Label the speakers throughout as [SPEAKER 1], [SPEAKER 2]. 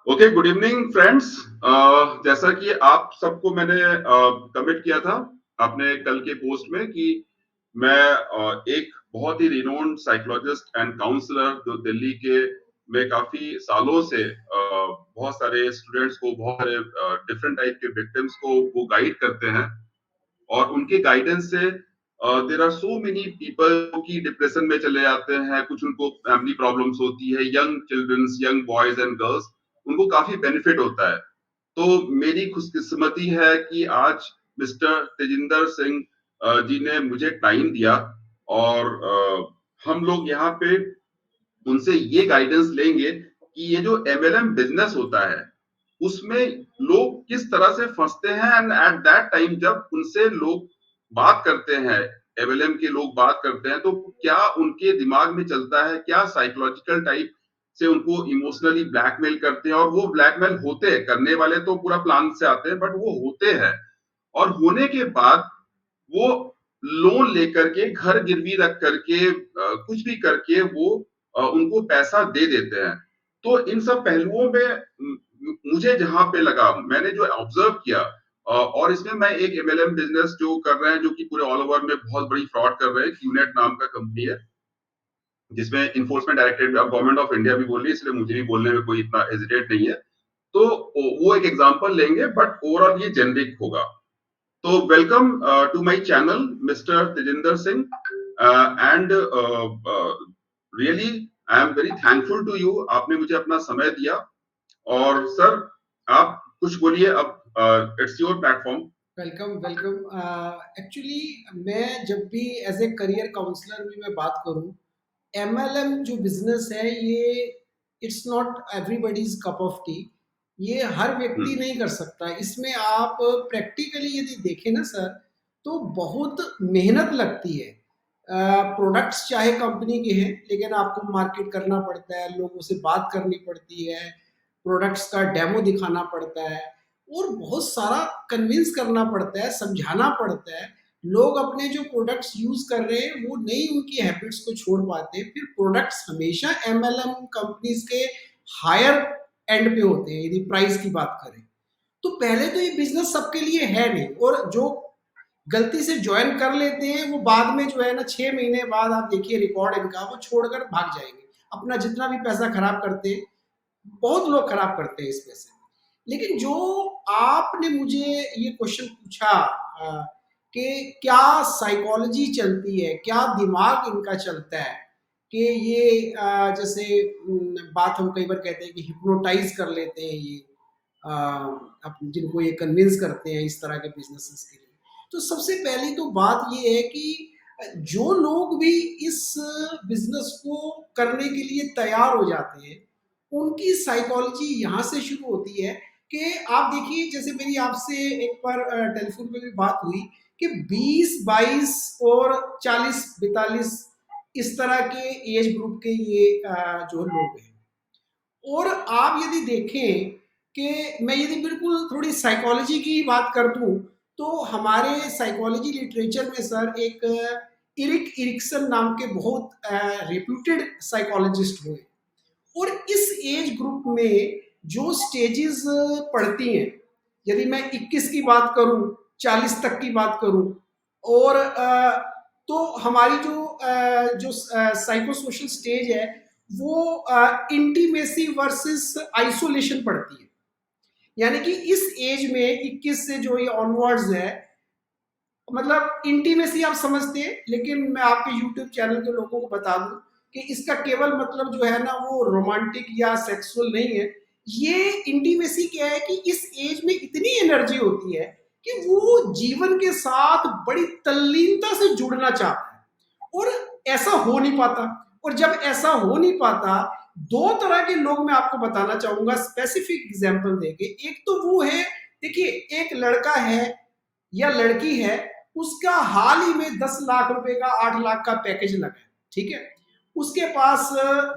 [SPEAKER 1] Okay, good evening friends. जैसा कि आप सबको मैंने कमिट किया था आपने कल के पोस्ट में कि मैं एक बहुत ही रिनोन्ड साइकोलॉजिस्ट एंड काउंसलर जो दिल्ली के में काफी सालों से बहुत सारे स्टूडेंट्स को, बहुत सारे डिफरेंट टाइप के विक्टिम्स को वो गाइड करते हैं और उनके गाइडेंस से there are so many people की डिप्रेशन में चले जाते हैं, कुछ उनको फैमिली प्रॉब्लम्स होती है, young childrens, young boys and girls, उनको काफी बेनिफिट होता है। तो मेरी खुशकिस्मती है कि आज मिस्टर तेजिंदर सिंह जी ने मुझे टाइम दिया और हम लोग यहाँ पे उनसे ये गाइडेंस लेंगे कि ये जो एमएलएम बिजनेस होता है उसमें लोग किस तरह से फंसते हैं एंड एट दैट टाइम जब उनसे लोग बात करते हैं, एमएलएम के लोग बात करते हैं, तो क्या उनके दिमाग में चलता है, क्या साइकोलॉजिकल टाइप से उनको इमोशनली ब्लैकमेल करते हैं। और वो ब्लैकमेल होते हैं, करने वाले तो पूरा प्लान से आते हैं, बट वो होते हैं और होने के बाद वो लोन लेकर के, घर गिरवी रख करके, कुछ भी करके वो उनको पैसा दे देते हैं। तो इन सब पहलुओं में मुझे जहां पे लगा, मैंने जो ऑब्जर्व किया, और इसमें मैं एक एमएलएम बिजनेस जो कर रहे हैं, जो कि पूरे ऑल ओवर में बहुत बड़ी फ्रॉड कर रहे हैं, क्यूनेट नाम का कंपनी है, जिसमें इन्फोर्समेंट डायरेक्टरेट, अब गवर्नमेंट ऑफ इंडिया भी बोल रही है, इसलिए मुझे भी बोलने में कोई इतना हेजिटेट नहीं है। तो वो एक एग्जांपल लेंगे, बट ओवरऑल ये जेनरिक होगा। तो welcome to my channel mister Tejinder Singh, and really I am very thankful to you, आपने मुझे अपना समय दिया। और सर, आप कुछ बोलिए अब, it's your platform.
[SPEAKER 2] Welcome welcome. Actually मैं जब भी एज ए करियर काउंसलर भी मैं बात करूं, एमएलएम जो बिजनेस है ये it's not everybody's cup of T. ये हर व्यक्ति नहीं कर सकता। इसमें आप प्रैक्टिकली यदि देखें ना सर, तो बहुत मेहनत लगती है। प्रोडक्ट्स चाहे कंपनी के हैं, लेकिन आपको मार्केट करना पड़ता है, लोगों से बात करनी पड़ती है, प्रोडक्ट्स का डेमो दिखाना पड़ता है और बहुत सारा कन्विंस करना पड़ता है, समझाना पड़ता है। लोग अपने जो प्रोडक्ट्स यूज कर रहे हैं वो नहीं उनकी हैबिट्स को छोड़ पाते। फिर प्रोडक्ट्स हमेशा एमएलएम कंपनीज के हायर एंड पे होते हैं यदि प्राइस की बात करें। तो पहले तो ये बिजनेस सबके लिए है नहीं, और जो गलती से ज्वाइन कर लेते हैं वो बाद में जो है ना 6 महीने बाद आप देखिए रिकॉर्ड इनका वो छोड़कर भाग जाएंगे। अपना जितना भी पैसा खराब करते हैं, बहुत लोग खराब करते हैं इस पैसे। लेकिन जो आपने मुझे ये क्वेश्चन पूछा कि क्या साइकोलॉजी चलती है, क्या दिमाग इनका चलता है, कि ये जैसे बात हम कई बार कहते हैं कि हिप्नोटाइज कर लेते हैं ये, जिनको ये कन्विंस करते हैं इस तरह के बिजनेसेस के लिए। तो सबसे पहली तो बात ये है कि जो लोग भी इस बिजनेस को करने के लिए तैयार हो जाते हैं, उनकी साइकोलॉजी यहाँ से शुरू होती है कि आप देखिए, जैसे मेरी आपसे एक बार टेलीफोन पे भी बात हुई कि 20, 22 और 40, 42 इस तरह के एज ग्रुप के ये जो लोग हैं। और आप यदि देखें कि मैं यदि बिल्कुल थोड़ी साइकोलॉजी की बात कर दूं, तो हमारे साइकोलॉजी लिटरेचर में सर एक इरिक इरिक्सन नाम के बहुत रेप्यूटेड साइकोलॉजिस्ट हुए। और इस एज ग्रुप में जो स्टेजेस पड़ती हैं, यदि मैं 21 की बात करूं, 40 तक की बात करूं, और तो हमारी जो साइको सोशल स्टेज है वो इंटीमेसी वर्सेस आइसोलेशन पड़ती है। यानी कि इस एज में 21 से जो ये ऑनवर्ड्स है, मतलब इंटीमेसी आप समझते हैं, लेकिन मैं आपके यूट्यूब चैनल के लोगों को बता दूं कि इसका केवल मतलब जो है ना वो रोमांटिक या सेक्सुअल नहीं है। ये इंटीमेसी क्या है कि इस एज में इतनी एनर्जी होती है कि वो जीवन के साथ बड़ी तल्लीनता से जुड़ना चाहता है, और ऐसा हो नहीं पाता। और जब ऐसा हो नहीं पाता, दो तरह के लोग मैं आपको बताना चाहूंगा स्पेसिफिक एग्जांपल देके। एक तो वो है, देखिए, एक लड़का है या लड़की है, उसका हाल ही में 10 लाख रुपए का, 8 लाख का पैकेज लगा है, ठीक है। उसके पास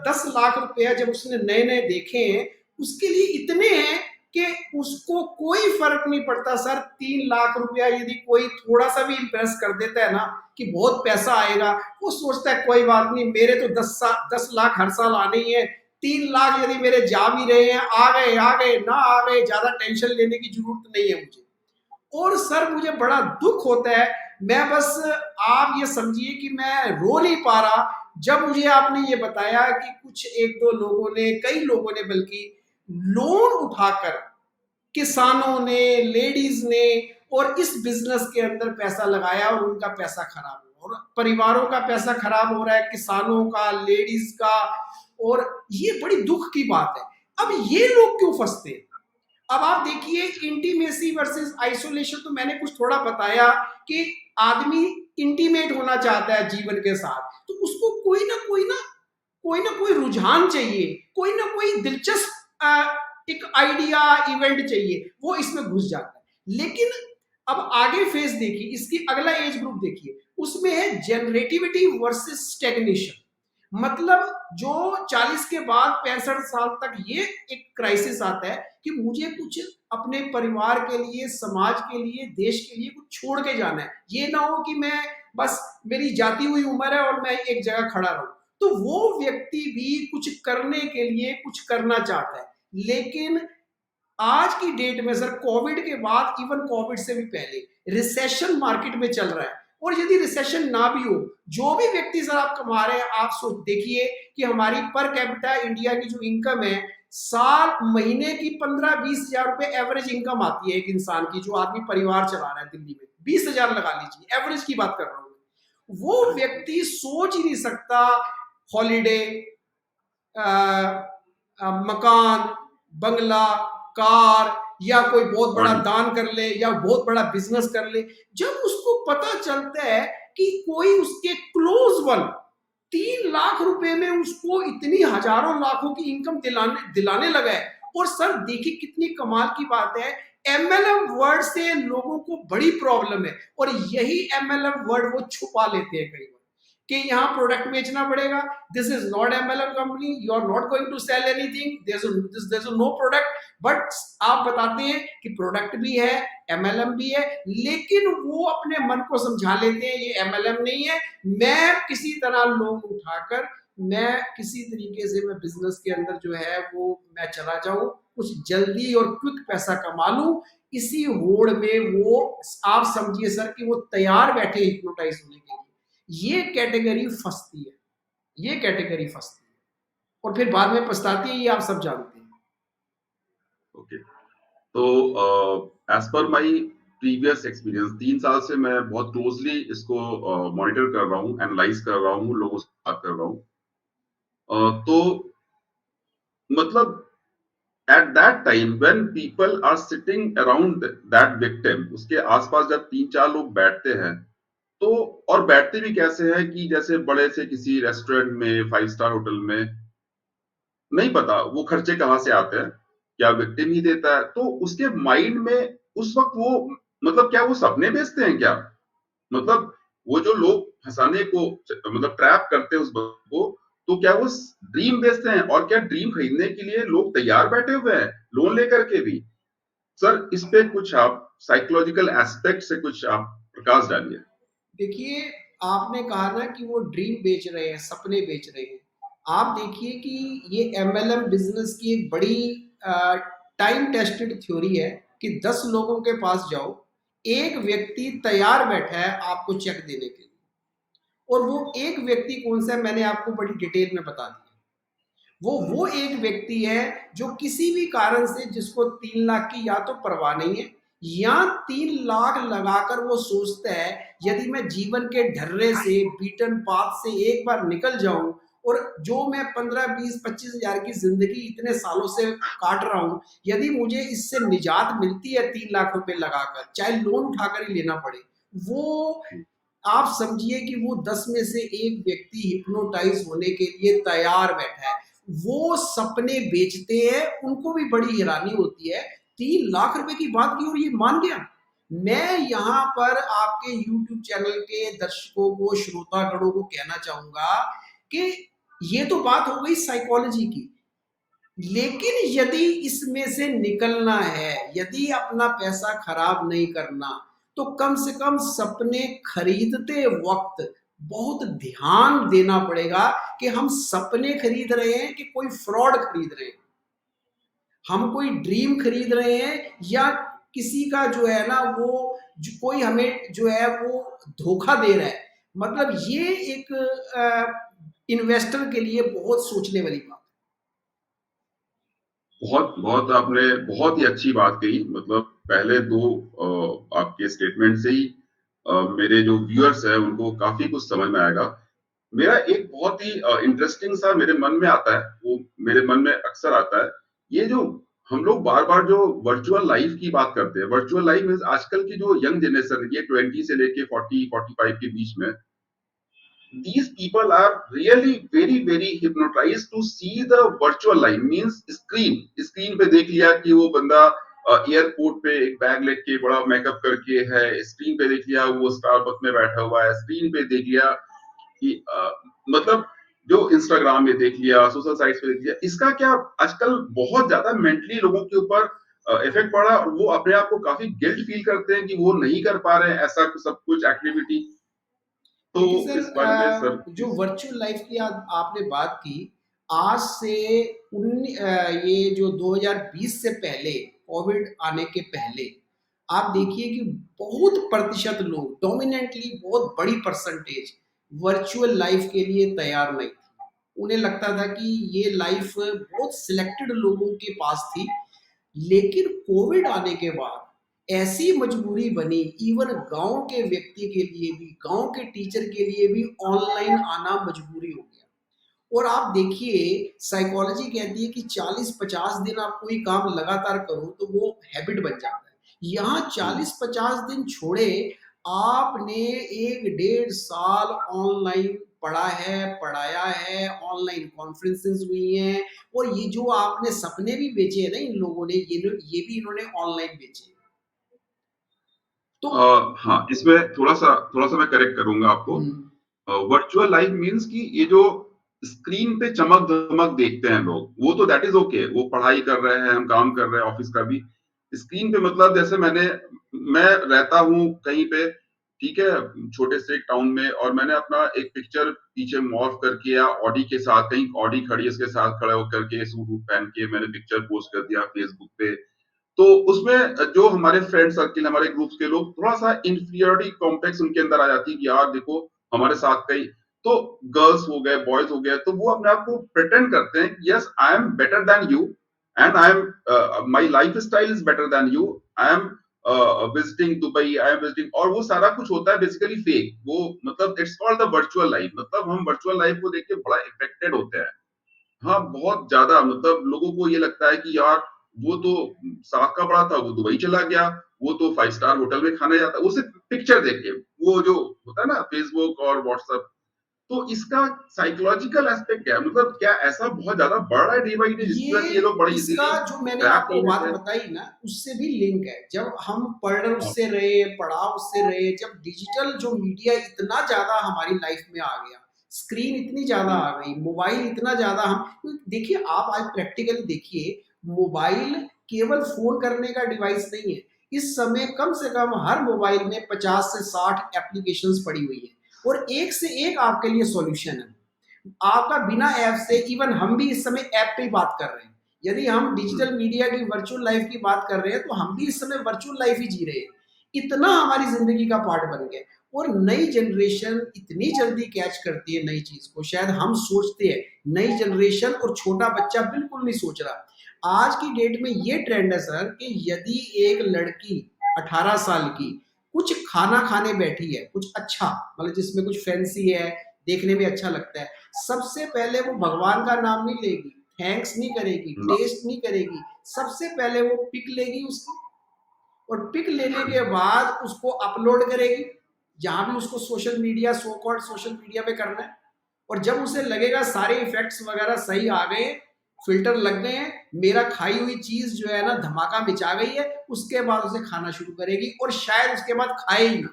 [SPEAKER 2] 10 लाख रुपया जब उसने नए नए देखे हैं, उसके लिए इतने हैं कि उसको कोई फर्क नहीं पड़ता सर। 3 लाख रुपया यदि कोई थोड़ा सा भी इंप्रेस कर देता है ना कि बहुत पैसा आएगा, वो सोचता है कोई बात नहीं, मेरे तो 10 लाख हर साल आने ही है, 3 लाख यदि मेरे जा भी रहे हैं, आ गए, ना आ गए, ज़्यादा टेंशन लेने की ज़रूरत नहीं है मुझे। और सर मुझे बड़ा दुःख होता है, मैं बस आप ये समझिए कि मैं रो नहीं पा रहा, जब मुझे आपने ये बताया कि कुछ 1-2 लोगों ने, कई लोगों ने बल्कि लोन उठाकर किसानों ने, लेडीज ने और इस बिजनेस के अंदर पैसा लगाया और उनका पैसा खराब हुआ और परिवारों का पैसा खराब हो रहा है, किसानों का, लेडीज का। और ये बड़ी दुख की बात है। अब ये लोग क्यों फंसते हैं? अब आप देखिए, इंटीमेसी वर्सेस आइसोलेशन तो मैंने कुछ थोड़ा बताया कि आदमी इंटीमेट होना चाहता है जीवन के साथ, तो उसको कोई ना कोई रुझान चाहिए, कोई ना कोई दिलचस्प एक आइडिया इवेंट चाहिए, वो इसमें घुस जाता है। लेकिन अब आगे फेज देखिए, इसकी अगला एज ग्रुप देखिए, उसमें है जनरेटिविटी वर्सेस स्टेग्नेशन। मतलब जो 40 के बाद 65 साल तक ये एक क्राइसिस आता है कि मुझे कुछ अपने परिवार के लिए, समाज के लिए, देश के लिए कुछ छोड़ के जाना है। ये ना हो कि मैं बस, मेरी जाती हुई उम्र है और मैं एक जगह खड़ा रहूं। तो वो व्यक्ति भी कुछ करने के लिए कुछ करना चाहता है। लेकिन आज की डेट में सर, कोविड के बाद, इवन कोविड से भी पहले रिसेशन मार्केट में चल रहा है। और यदि रिसेशन ना भी हो, जो भी व्यक्ति सर आप कमा रहे हैं, आप सोच देखिए कि हमारी पर कैपिटा इंडिया की जो इनकम है, साल महीने की 15-20 हजार रुपए एवरेज इनकम आती है एक इंसान की, जो आदमी परिवार चला रहा है दिल्ली में। 20 हजार लगा लीजिए, एवरेज की बात कर रहा हूं। वो व्यक्ति सोच ही नहीं सकता हॉलीडे, मकान, बंगला, कार, या कोई बहुत
[SPEAKER 1] हाँ
[SPEAKER 2] बड़ा
[SPEAKER 1] जी।
[SPEAKER 2] दान कर ले, या बहुत बड़ा बिजनेस कर ले। जब उसको पता चलता है कि कोई उसके क्लोज वन 3 लाख रुपए में उसको इतनी हजारों लाखों की इनकम दिलाने दिलाने लगा है। और सर देखिए कितनी कमाल की बात है, एमएलएम वर्ड से लोगों को बड़ी प्रॉब्लम है, और यही एमएलएम वर्ड वो छुपा लेते हैं कई बार कि यहाँ प्रोडक्ट बेचना पड़ेगा, this is not MLM company, you are not going to sell anything, there is no product. But आप बताते हैं कि प्रोडक्ट भी है, एमएलएम भी है, लेकिन वो अपने मन को समझा लेते हैं ये एमएलएम नहीं है। मैं किसी तरह लोन उठाकर, मैं किसी तरीके से मैं बिजनेस के अंदर जो है वो मैं चला जाऊं, कुछ जल्दी और क्विक पैसा कमा लूं। इसी होड़ में वो, आप समझिए सर कि वो तैयार बैठे हिप्नोटाइज होने के लिए। ये कैटेगरी फंसती है, ये कैटेगरी फंसती है और फिर बाद में पछताती है, ये आप सब जानते हैं।
[SPEAKER 1] ओके। तो as per my previous experience, 3 साल से मैं बहुत क्लोजली इसको मॉनिटर कर रहा हूँ, एनालाइज कर रहा हूँ, लोगों से बात कर रहा हूँ। तो मतलब at that time when people are sitting around that victim, उसके आसपास जब 3-4 लोग बैठते हैं, तो और बैठते भी कैसे हैं कि जैसे बड़े से किसी रेस्टोरेंट में, 5 स्टार होटल में, नहीं पता वो खर्चे कहाँ से आते हैं, क्या विक्टिम ही देता है। तो उसके माइंड में उस वक्त वो, मतलब क्या वो सपने बेचते हैं क्या? मतलब वो जो लोग फंसाने को, मतलब ट्रैप करते हैं उस बंदे को, तो क्या वो ड्रीम बेचते हैं? और क्या ड्रीम खरीदने के लिए लोग तैयार बैठे हुए हैं लोन लेकर के भी? सर इस पे कुछ आप साइकोलॉजिकल एस्पेक्ट से कुछ आप प्रकाश डालिए।
[SPEAKER 2] देखिए, आपने कहा ना कि वो ड्रीम बेच रहे हैं, सपने बेच रहे हैं। आप देखिए कि ये एमएलएम बिजनेस की एक बड़ी टाइम टेस्टेड थ्योरी है कि 10 लोगों के पास जाओ, एक व्यक्ति तैयार बैठा है आपको चेक देने के लिए। और वो एक व्यक्ति कौन सा है, मैंने आपको बड़ी डिटेल में बता दिया। वो एक व्यक्ति है जो किसी भी कारण से, जिसको 3 लाख की या तो परवाह नहीं है, या 3 लाख लगाकर वो सोचता है यदि मैं जीवन के ढर्रे से, बीटन पाथ से एक बार निकल जाऊं, और जो मैं 15-20-25 हजार की जिंदगी इतने सालों से काट रहा हूं, यदि मुझे इससे निजात मिलती है 3 लाख रुपए लगाकर, चाहे लोन उठाकर ही लेना पड़े, वो, आप समझिए कि वो 10 में से एक व्यक्ति हिप्नोटाइज होने के लिए तैयार बैठा है। वो सपने बेचते हैं, उनको भी बड़ी हैरानी होती है, 3 लाख रुपए की बात की और ये मान गया। मैं यहाँ पर आपके यूट्यूब चैनल के दर्शकों को, श्रोतागणों को कहना चाहूंगा कि ये तो बात हो गई साइकोलॉजी की, लेकिन यदि इसमें से निकलना है, यदि अपना पैसा खराब नहीं करना, तो कम से कम सपने खरीदते वक्त बहुत ध्यान देना पड़ेगा कि हम सपने खरीद रहे हैं कि कोई फ्रॉड खरीद रहे हैं, हम कोई ड्रीम खरीद रहे हैं या किसी का जो है ना वो कोई हमें जो है वो धोखा दे रहा है। मतलब ये एक इन्वेस्टर के लिए बहुत सोचने वाली बात
[SPEAKER 1] बहुत बहुत आपने बहुत ही अच्छी बात कही। मतलब पहले 2 आपके स्टेटमेंट से ही मेरे जो व्यूअर्स हैं उनको काफ़ी कुछ समझ में आएगा। मेरा एक बहुत ही इंटरेस्टिंग सा मेरे मन में आता है, वो मेरे मन में अक्सर आता है। ये जो हम लोग बार-बार जो वर्चुअल लाइफ़ की बात करते हैं, वर्चुअल लाइफ़ मीन्स आजकल की जो यंग जनरेशन है, ये 20 से लेके 40-45 के बीच में, these people are really very hypnotized to see the virtual life means screen पे देख लिया कि वो बंदा एयरपोर्ट पे एक बैग लेके बड़ा मेकअप करके है, स्क्रीन पे देख लिया वो स्टारबक्स में बैठा हुआ है, स्क्रीन पे देख लिया कि मतलब जो इंस्टाग्राम में देख लिया, सोशल साइट्स पे देख लिया, इसका क्या आजकल बहुत ज्यादा मेंटली लोगों के ऊपर इफेक्ट पड़ा और वो अपने आप को काफी गिल्ट फील करते हैं कि वो नहीं कर पा रहे हैं ऐसा सब कुछ एक्टिविटी। तो
[SPEAKER 2] देखिए सर,
[SPEAKER 1] इस बारे में सर
[SPEAKER 2] जो
[SPEAKER 1] प्लीज।
[SPEAKER 2] वर्चुअल लाइफ की आपने बात की, आज से ये जो 2020 से पहले, कोविड आने के पहले, आप देखिए कि बहुत प्रतिशत लोग, डोमिनेंटली बहुत बड़ी परसेंटेज वर्चुअल लाइफ के लिए तैयार नहीं थी। उन्हें लगता था कि ये लाइफ बहुत सिलेक्टेड लोगों के पास थी। लेकिन कोविड आने के बाद ऐसी मजबूरी बनी, इवन गांव के व्यक्ति के लिए भी, गांव के टीचर के लिए भी ऑनलाइन आना मजबूरी हो गया। और आप देखिए, साइकोलॉजी कहती है कि 40-50 दिन आप कोई काम लगातार करो तो वो हैबिट बन जाता है। यहाँ 40-50 दिन छोड़े, आपने 1 डेढ़ साल ऑनलाइन पढ़ा है, पढ़ाया है, ऑनलाइन कॉन्फ्रेंसेस हुई हैं, और ये जो आपने सपने भी बेचे हैं ना इन लोगों ने, ये भी इन्होंने ऑनलाइन बेचे। तो
[SPEAKER 1] हाँ, इसमें थोड़ा-सा मैं करेक्ट करूँगा आपको।
[SPEAKER 2] हम्म,
[SPEAKER 1] वर्चुअल लाइफ मीन्स कि ये जो स्क्रीन पे चमक-धमक देखते हैं लोग, वो तो दैट इज़ ओके, वो पढ़ाई कर रहे हैं, हम काम कर रहे हैं ऑफ़िस का भी। स्क्रीन पे मतलब जैसे मैं रहता हूँ कहीं पे, ठीक है, छोटे से एक टाउन में और मैंने अपना एक पिक्चर पीछे मॉर्फ करके या ऑडी के साथ कहीं ऑडी खड़ी है उसके साथ खड़ा होकर के सूट-वूट पहन के मैंने पिक्चर पोस्ट कर दिया फेसबुक पे। तो उसमें जो हमारे फ्रेंड सर्किल हमारे ग्रुप्स के लोग थोड़ा-सा इंफीरियरिटी कॉम्प्लेक्स उनके अंदर आ जाती है कि यार देखो हमारे साथ कई तो गर्ल्स हो गए, बॉयज हो गए, तो वो अपने आप को प्रिटेंड करते हैं कि yes I am better than you and I am my lifestyle is better than you. I am visiting Dubai, I am visiting और वो सारा कुछ होता है बेसिकली फेक। वो मतलब it's called the virtual life. मतलब हम वर्चुअल लाइफ को देख के बड़ा इफेक्टेड होते हैं। हाँ, बहुत ज़्यादा मतलब लोगों को ये लगता है कि यार वो तो साथ का पड़ा था, वो दुबई चला गया, वो तो 5 स्टार होटल में खाने जाता है, वो सिर्फ पिक्चर देख के, वो जो होता है ना फेसबुक और व्हाट्सएप। तो इसका साइकोलॉजिकल एस्पेक्ट क्या है? मतलब क्या ऐसा बहुत ज़्यादा बढ़ रहा है डे बाय डे जिसकी वजह
[SPEAKER 2] ये
[SPEAKER 1] से ये लोग बड़ी
[SPEAKER 2] इसका
[SPEAKER 1] इज़िली
[SPEAKER 2] जो मैंने
[SPEAKER 1] ट्रैप
[SPEAKER 2] आपको
[SPEAKER 1] हो
[SPEAKER 2] बात
[SPEAKER 1] जाते हैं?
[SPEAKER 2] बताई ना, उससे भी लिंक है। जब हम पढ़
[SPEAKER 1] हाँ,
[SPEAKER 2] उससे रहे, पढ़ा उससे रहे, जब डिजिटल जो मीडिया इतना ज़्यादा हमारी लाइफ में आ गया, स्क्रीन इतनी ज़्यादा
[SPEAKER 1] हुँ,
[SPEAKER 2] आ गई, मोबाइल इतना ज़्यादा हम देखिए, आप आज प्रैक्टिकली देखिए, मोबाइल केवल फ़ोन करने का डिवाइस नहीं है। इस समय कम से कम हर मोबाइल में 50 से 60 एप्लीकेशंस पड़ी हुई हैं, और एक से एक आपके लिए सॉल्यूशन है। आपका बिना ऐप से, इवन हम भी इस समय ऐप पे ही बात कर रहे हैं। यदि हम
[SPEAKER 1] हुँ,
[SPEAKER 2] डिजिटल मीडिया की वर्चुअल लाइफ की बात कर रहे हैं तो हम भी इस समय वर्चुअल लाइफ ही जी रहे हैं। इतना हमारी जिंदगी का पार्ट बन गया। और नई जनरेशन इतनी जल्दी कैच करती है नई चीज को, शायद हम सोचते हैं नई जनरेशन और छोटा बच्चा बिल्कुल नहीं सोच रहा। आज की डेट में ये ट्रेंड है सर कि यदि एक लड़की 18 साल की कुछ खाना खाने बैठी है, कुछ अच्छा, मतलब जिसमें कुछ फैंसी है, देखने में अच्छा लगता है, सबसे पहले वो भगवान का नाम नहीं लेगी, थैंक्स नहीं करेगी,
[SPEAKER 1] ना
[SPEAKER 2] टेस्ट नहीं करेगी। सबसे पहले वो पिक लेगी उसकी, और पिक लेने के बाद उसको अपलोड करेगी जहां भी उसको social media, so called social media पे करना है। और जब उसे लगेगा सारे इफेक्ट्स वगैरह सही आ गए, फिल्टर लग गए हैं, मेरा खाई हुई चीज जो है ना धमाका मिचा गई है, उसके बाद उसे खाना शुरू करेगी, और शायद उसके बाद खाए ही ना,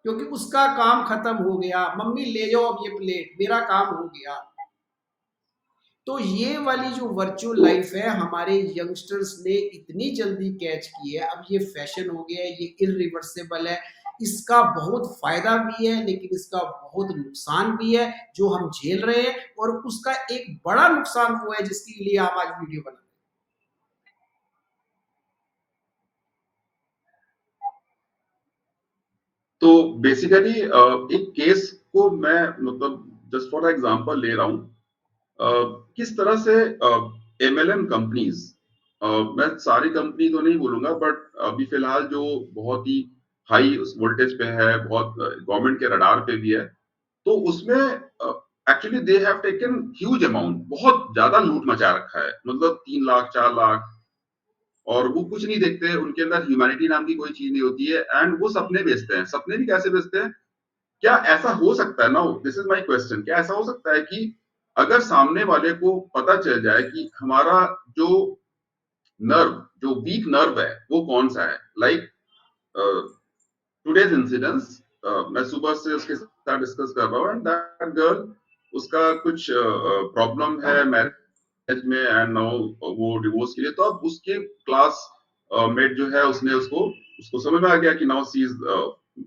[SPEAKER 2] क्योंकि उसका काम खत्म हो गया। मम्मी ले जाओ अब ये प्लेट, मेरा काम हो गया। तो ये वाली जो वर्चुअल लाइफ है, हमारे यंगस्टर्स ने इतनी जल्दी कैच की है, अब ये फैशन हो गया है, ये इरिवर्सिबल है। इसका बहुत फ़ायदा भी है, लेकिन इसका बहुत नुकसान भी है, जो हम झेल रहे हैं और उसका एक बड़ा नुकसान वो है जिसके लिए आप आज वीडियो बना रहे हैं।
[SPEAKER 1] तो बेसिकली एक केस को मैं मतलब जस्ट फॉर एग्जांपल ले रहा हूँ। किस तरह से एमएलएम कंपनीज, मैं सारी कंपनी तो नहीं बोलूंगा बट अभी फिलहाल जो बहुत ही हाई वोल्टेज पे है, बहुत गवर्नमेंट के रडार पे भी है, तो उसमें actually they have taken huge amount, बहुत ज्यादा लूट मचा रखा है, मतलब 3 लाख 4 लाख, और वो कुछ नहीं देखते, उनके अंदर ह्यूमैनिटी नाम की कोई चीज नहीं होती है, एंड वो सपने बेचते हैं। सपने भी कैसे बेचते हैं? क्या ऐसा हो सकता है, now this is my question, क्या ऐसा हो सकता है कि अगर सामने वाले को पता चल जाए कि हमारा जो नर्व, जो वीक नर्व है, वो कौन सा है? लाइक टुडेज इंसिडेंस, मैं सुबह से उसके साथ डिस्कस कर रहा हूँ, एंड दैट गर्ल, उसका कुछ प्रॉब्लम है मैरिज में, एंड नाउ वो डिवोर्स के लिए, तो अब उसके क्लास मेट जो है, उसने उसको उसको समझ में आ गया कि नाउ सी इज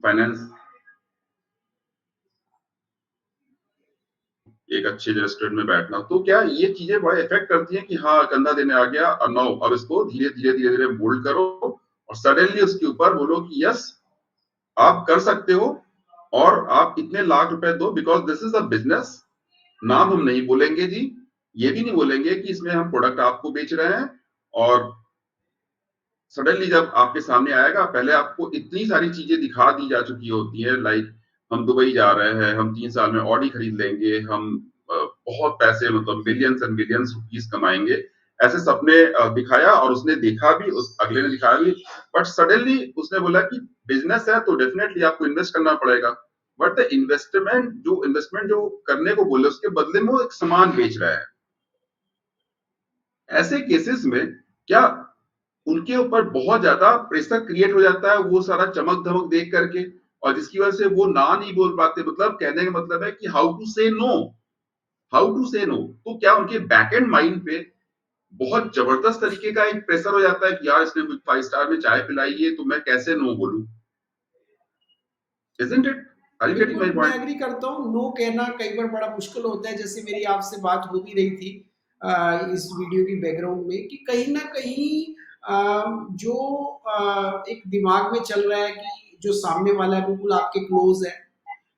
[SPEAKER 1] फाइनेंस एक अच्छे रेस्टोरेंट में बैठना। तो क्या ये चीजें बड़ा इफेक्ट करती हैं कि हाँ, कंधा देने आ गया और नाउ अब इसको धीरे धीरे धीरे धीरे मोल्ड करो, और सडनली उसके ऊपर बोलो कि यस, आप कर सकते हो, और आप इतने लाख रुपए दो, because this is a business. नाम हम नहीं बोलेंगे जी, ये भी नहीं बोलेंगे कि इसमें हम प्रोडक्ट आपको बेच रहे हैं, और सडनली जब आपके सामने आएगा, पहले आपको इतनी सारी चीजें दिखा दी जा चुकी होती है, लाइक हम दुबई जा रहे हैं, हम 3 साल में ऑडी खरीद लेंगे, हम बहुत पैसे, मतलब मिलियंस एंड मिलियंस रुपीस कमाएंगे, ऐसे सपने दिखाया, और उसने देखा भी, उस अगले ने दिखाया भी, बट सडनली उसने बोला कि बिजनेस है तो डेफिनेटली आपको इन्वेस्ट करना पड़ेगा, बट द इन्वेस्टमेंट जो करने को बोले, उसके बदले में वो एक सामान बेच रहा है। ऐसे केसेस में क्या उनके ऊपर बहुत ज्यादा प्रेशर क्रिएट हो जाता है, वो सारा चमक धमक देख करके, और जिसकी वजह से वो ना नहीं बोल पाते, मतलब कहने का मतलब है कि हाउ टू से नो, हाउ टू से नो। तो क्या उनके बैक एंड माइंड पे बहुत जबरदस्त तरीके का एक प्रेशर हो जाता है कि यार, इसने मुझे 5 स्टार में चाय पिलाई है, तो मैं कैसे नो बोलूं? Isn't it? Are you getting
[SPEAKER 2] बिल्कुल,
[SPEAKER 1] माय
[SPEAKER 2] मैं
[SPEAKER 1] पॉइंट?
[SPEAKER 2] एग्री करता हूँ, नो कहना कई बार बड़ा मुश्किल होता है, जैसे मेरी आपसे बात हो भी रही थी इस वीडियो की बैकग्राउंड में कि कहीं न कहीं जो एक दिमाग में चल रहा है कि जो सामने वाला है बिल्कुल आपके क्लोज़ है,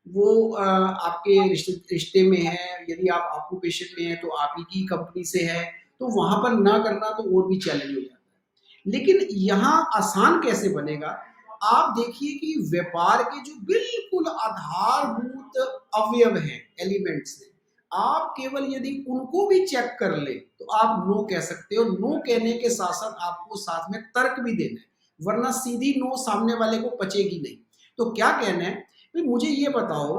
[SPEAKER 2] वो आपके रिश्ते में है, यदि आप ऑक्यूपेशन में हैं तो आप ही की कंपनी से है, तो वहाँ पर ना करना तो और भी चैलेंज हो जाता है। लेकिन यहाँ आसान कैसे बनेगा? आप देखिए कि व्यापार के जो बिल्कुल आधारभूत अवयव हैं, एलिमेंट्स हैं, आप केवल यदि उनको भी चेक कर लें, तो आप नो कह सकते हो। नो कहने के साथ-साथ आपको साथ में तर्क भी देना है, वरना सीधी नो सामने वाले को पचेगी नहीं। तो क्या कहना है, भई मुझे ये बताओ,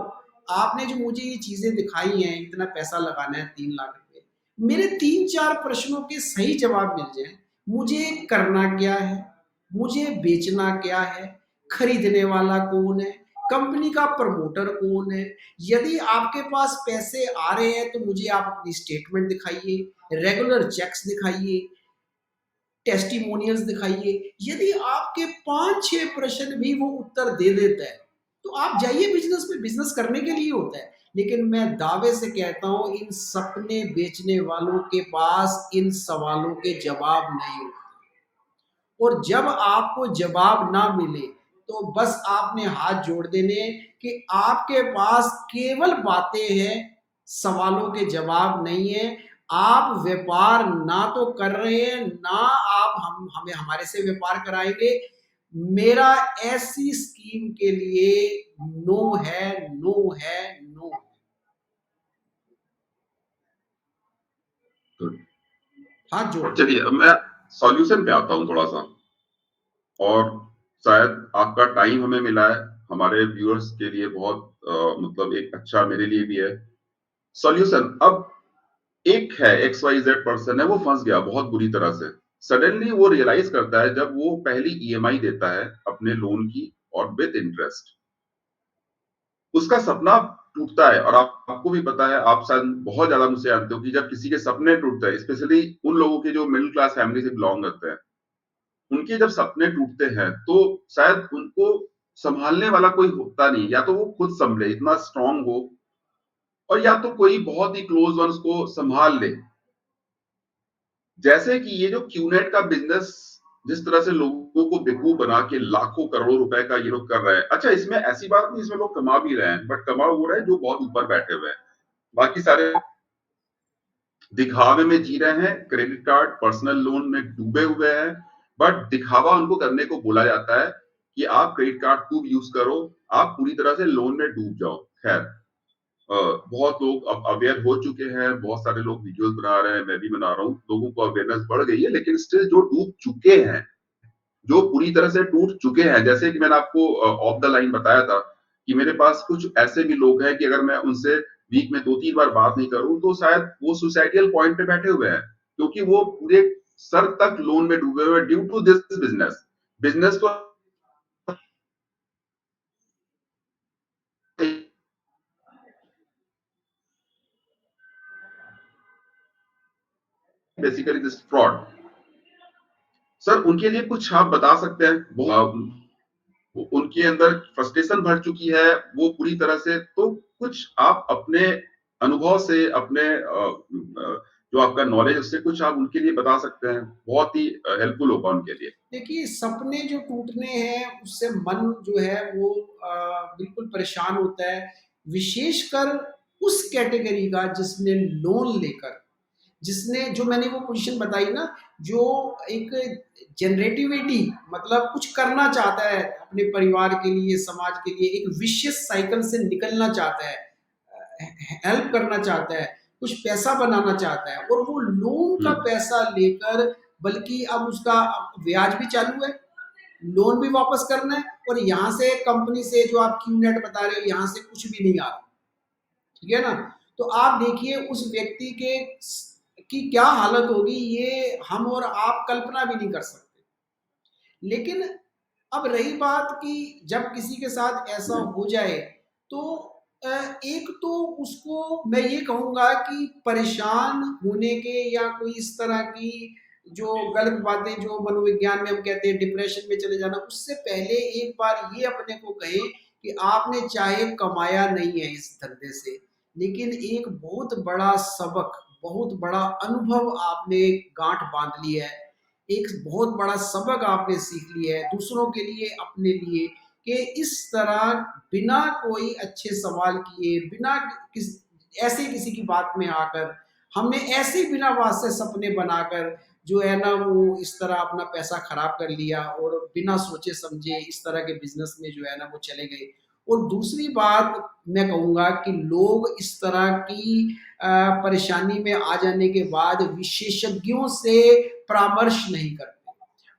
[SPEAKER 2] आपने जो मुझे ये चीज़ें दिखाई हैं, इतना पैसा लगाना है 3 लाख रुपए, मेरे 3-4 प्रश्नों के सही जवाब मिल जाएँ, मुझे करना क्या है? मुझे बेचना क्या है? खरीदने वाला कौन है? कंपनी का प्रमोटर कौन है? यदि आपके पास पैसे आ रहे हैं तो मुझे आप अपनी स्टेटमेंट दिखाइए, रेगुलर चेक्स दिखाइए, टेस्टिमोनियल्स दिखाइए। यदि आपके 5-6 प्रश्न भी वो उत्तर दे देता है, तो आप जाइए बिज़नेस में, बिज़नेस करने के लिए होता है। लेकिन मैं दावे से कहता हूँ, इन सपने बेचने वालों के पास इन सवालों के जवाब नहीं होते। और जब आपको जवाब ना मिले, तो बस आपने हाथ जोड़ देने कि आपके पास केवल बातें हैं, सवालों के जवाब नहीं है। आप व्यापार ना तो कर रहे हैं, ना आप हमें हमारे से व्यापार कराएँगे। मेरा ऐसी स्कीम के लिए नो है, नो है, नो है। हाथ जोड़ दो।
[SPEAKER 1] चलिए, अब मैं सॉल्यूशन पे आता हूँ थोड़ा सा, और शायद आपका टाइम हमें मिला है, हमारे व्यूअर्स के लिए बहुत मतलब एक अच्छा, मेरे लिए भी है सॉल्यूशन। अब एक है, एक्स वाई जेड पर्सन है, वो फंस गया बहुत बुरी तरह से। सडनली वो रियलाइज करता है, जब वो पहली ईएमआई देता है अपने लोन की, और विद इंटरेस्ट, उसका सपना टूटता है। और आपको भी पता है, आप शायद बहुत ज्यादा मुझसे जानते हो कि जब किसी के सपने टूटते हैं, स्पेशली उन लोगों के जो मिडिल क्लास फैमिली से बिलोंग करते हैं, उनके जब सपने टूटते हैं, तो शायद उनको संभालने वाला कोई होता नहीं, या तो वो खुद संभले, इतना स्ट्रांग हो, और या तो कोई बहुत ही क्लोज वंस को संभाल ले। जैसे कि ये जो क्यूनेट का बिजनेस जिस तरह से लोगों को बेवकूफ बना के लाखों करोड़ों रुपए का ये लोग कर रहे हैं, अच्छा इसमें ऐसी बात नहीं, इसमें लोग कमा भी रहे हैं, बट कमा वो रहे हैं जो बहुत ऊपर बैठे हुए हैं। बाकी सारे दिखावे में जी रहे हैं, क्रेडिट कार्ड पर्सनल लोन में डूबे हुए हैं, बट दिखावा उनको करने को बोला जाता है कि आप क्रेडिट कार्ड खूब यूज करो, आप पूरी तरह से लोन में डूब जाओ। खैर, बहुत लोग अब अवेयर हो चुके हैं, बहुत सारे लोग वीडियोस बना रहे हैं, मैं भी बना रहा हूँ, लोगों को अवेयरनेस बढ़ गई है, लेकिन स्टिल जो डूब चुके हैं, जो पूरी तरह से टूट चुके हैं, जैसे कि मैंने आपको ऑफ द लाइन बताया था कि मेरे पास कुछ ऐसे भी लोग हैं कि अगर मैं उनसे वीक में 2-3 बार बात नहीं करूं तो शायद वो सुसाइडियल पॉइंट पे बैठे हुए हैं, क्योंकि वो पूरे सर तक लोन में डूबे हुए due to this business. Business तो बेसिकली दिस फ्रॉड। सर उनके लिए कुछ आप बता सकते हैं? उनके अंदर फ्रस्ट्रेशन भर चुकी है वो पूरी तरह से, तो कुछ आप अपने अनुभव से, अपने जो आपका नॉलेज उससे कुछ आप उनके लिए बता सकते हैं, बहुत ही हेल्पफुल होगा उनके लिए।
[SPEAKER 2] देखिए, सपने जो टूटने हैं, उससे मन जो है वो बिल्कुल परेशान होता है। विशेषकर उस कैटेगरी का जिसने लोन लेकर, जिसने जो मैंने वो पोजीशन बताई ना, जो एक जनरेटिविटी मतलब कुछ करना चाहता है अपने परिवार के लिए, समाज के लिए, एक विशियस साइकिल से निकलना चाहता है, हेल्प करना चाहता है, कुछ पैसा बनाना चाहता है, और वो लोन का
[SPEAKER 1] हम्म।
[SPEAKER 2] पैसा लेकर, बल्कि अब उसका ब्याज भी चालू है, लोन भी वापस करना है, और यहाँ से कंपनी से जो आप क्यूनेट बता रहे हो, यहाँ से कुछ भी नहीं आ रहा। ठीक है ना? तो आप देखिए उस व्यक्ति के की क्या हालत होगी, ये हम और आप कल्पना भी नहीं कर सकते। लेकिन अब रही बात कि जब किसी के साथ ऐसा
[SPEAKER 1] जी।
[SPEAKER 2] हो जाए, तो एक तो उसको मैं ये कहूँगा कि परेशान होने के या कोई इस तरह की जो गलत बातें जो मनोविज्ञान में हम कहते हैं डिप्रेशन में चले जाना, उससे पहले एक बार ये अपने को कहें कि आपने चाहे कमाया नहीं है इस धंधे से, लेकिन एक बहुत बड़ा सबक, बहुत बड़ा अनुभव आपने गाँठ बाँध ली है। एक बहुत बड़ा सबक आपने सीख लिया है दूसरों के लिए, अपने लिए, कि इस तरह बिना कोई अच्छे सवाल किए, बिना किस ऐसे किसी की बात में आकर, हमने ऐसे ही बिना वास्ते सपने बनाकर जो है ना वो इस तरह अपना पैसा खराब कर लिया, और बिना सोचे समझे इस तरह के बिजनेस में जो है ना वो चले गए। और दूसरी बात मैं कहूँगा कि लोग इस तरह की परेशानी में आ जाने के बाद विशेषज्ञों से परामर्श नहीं करते।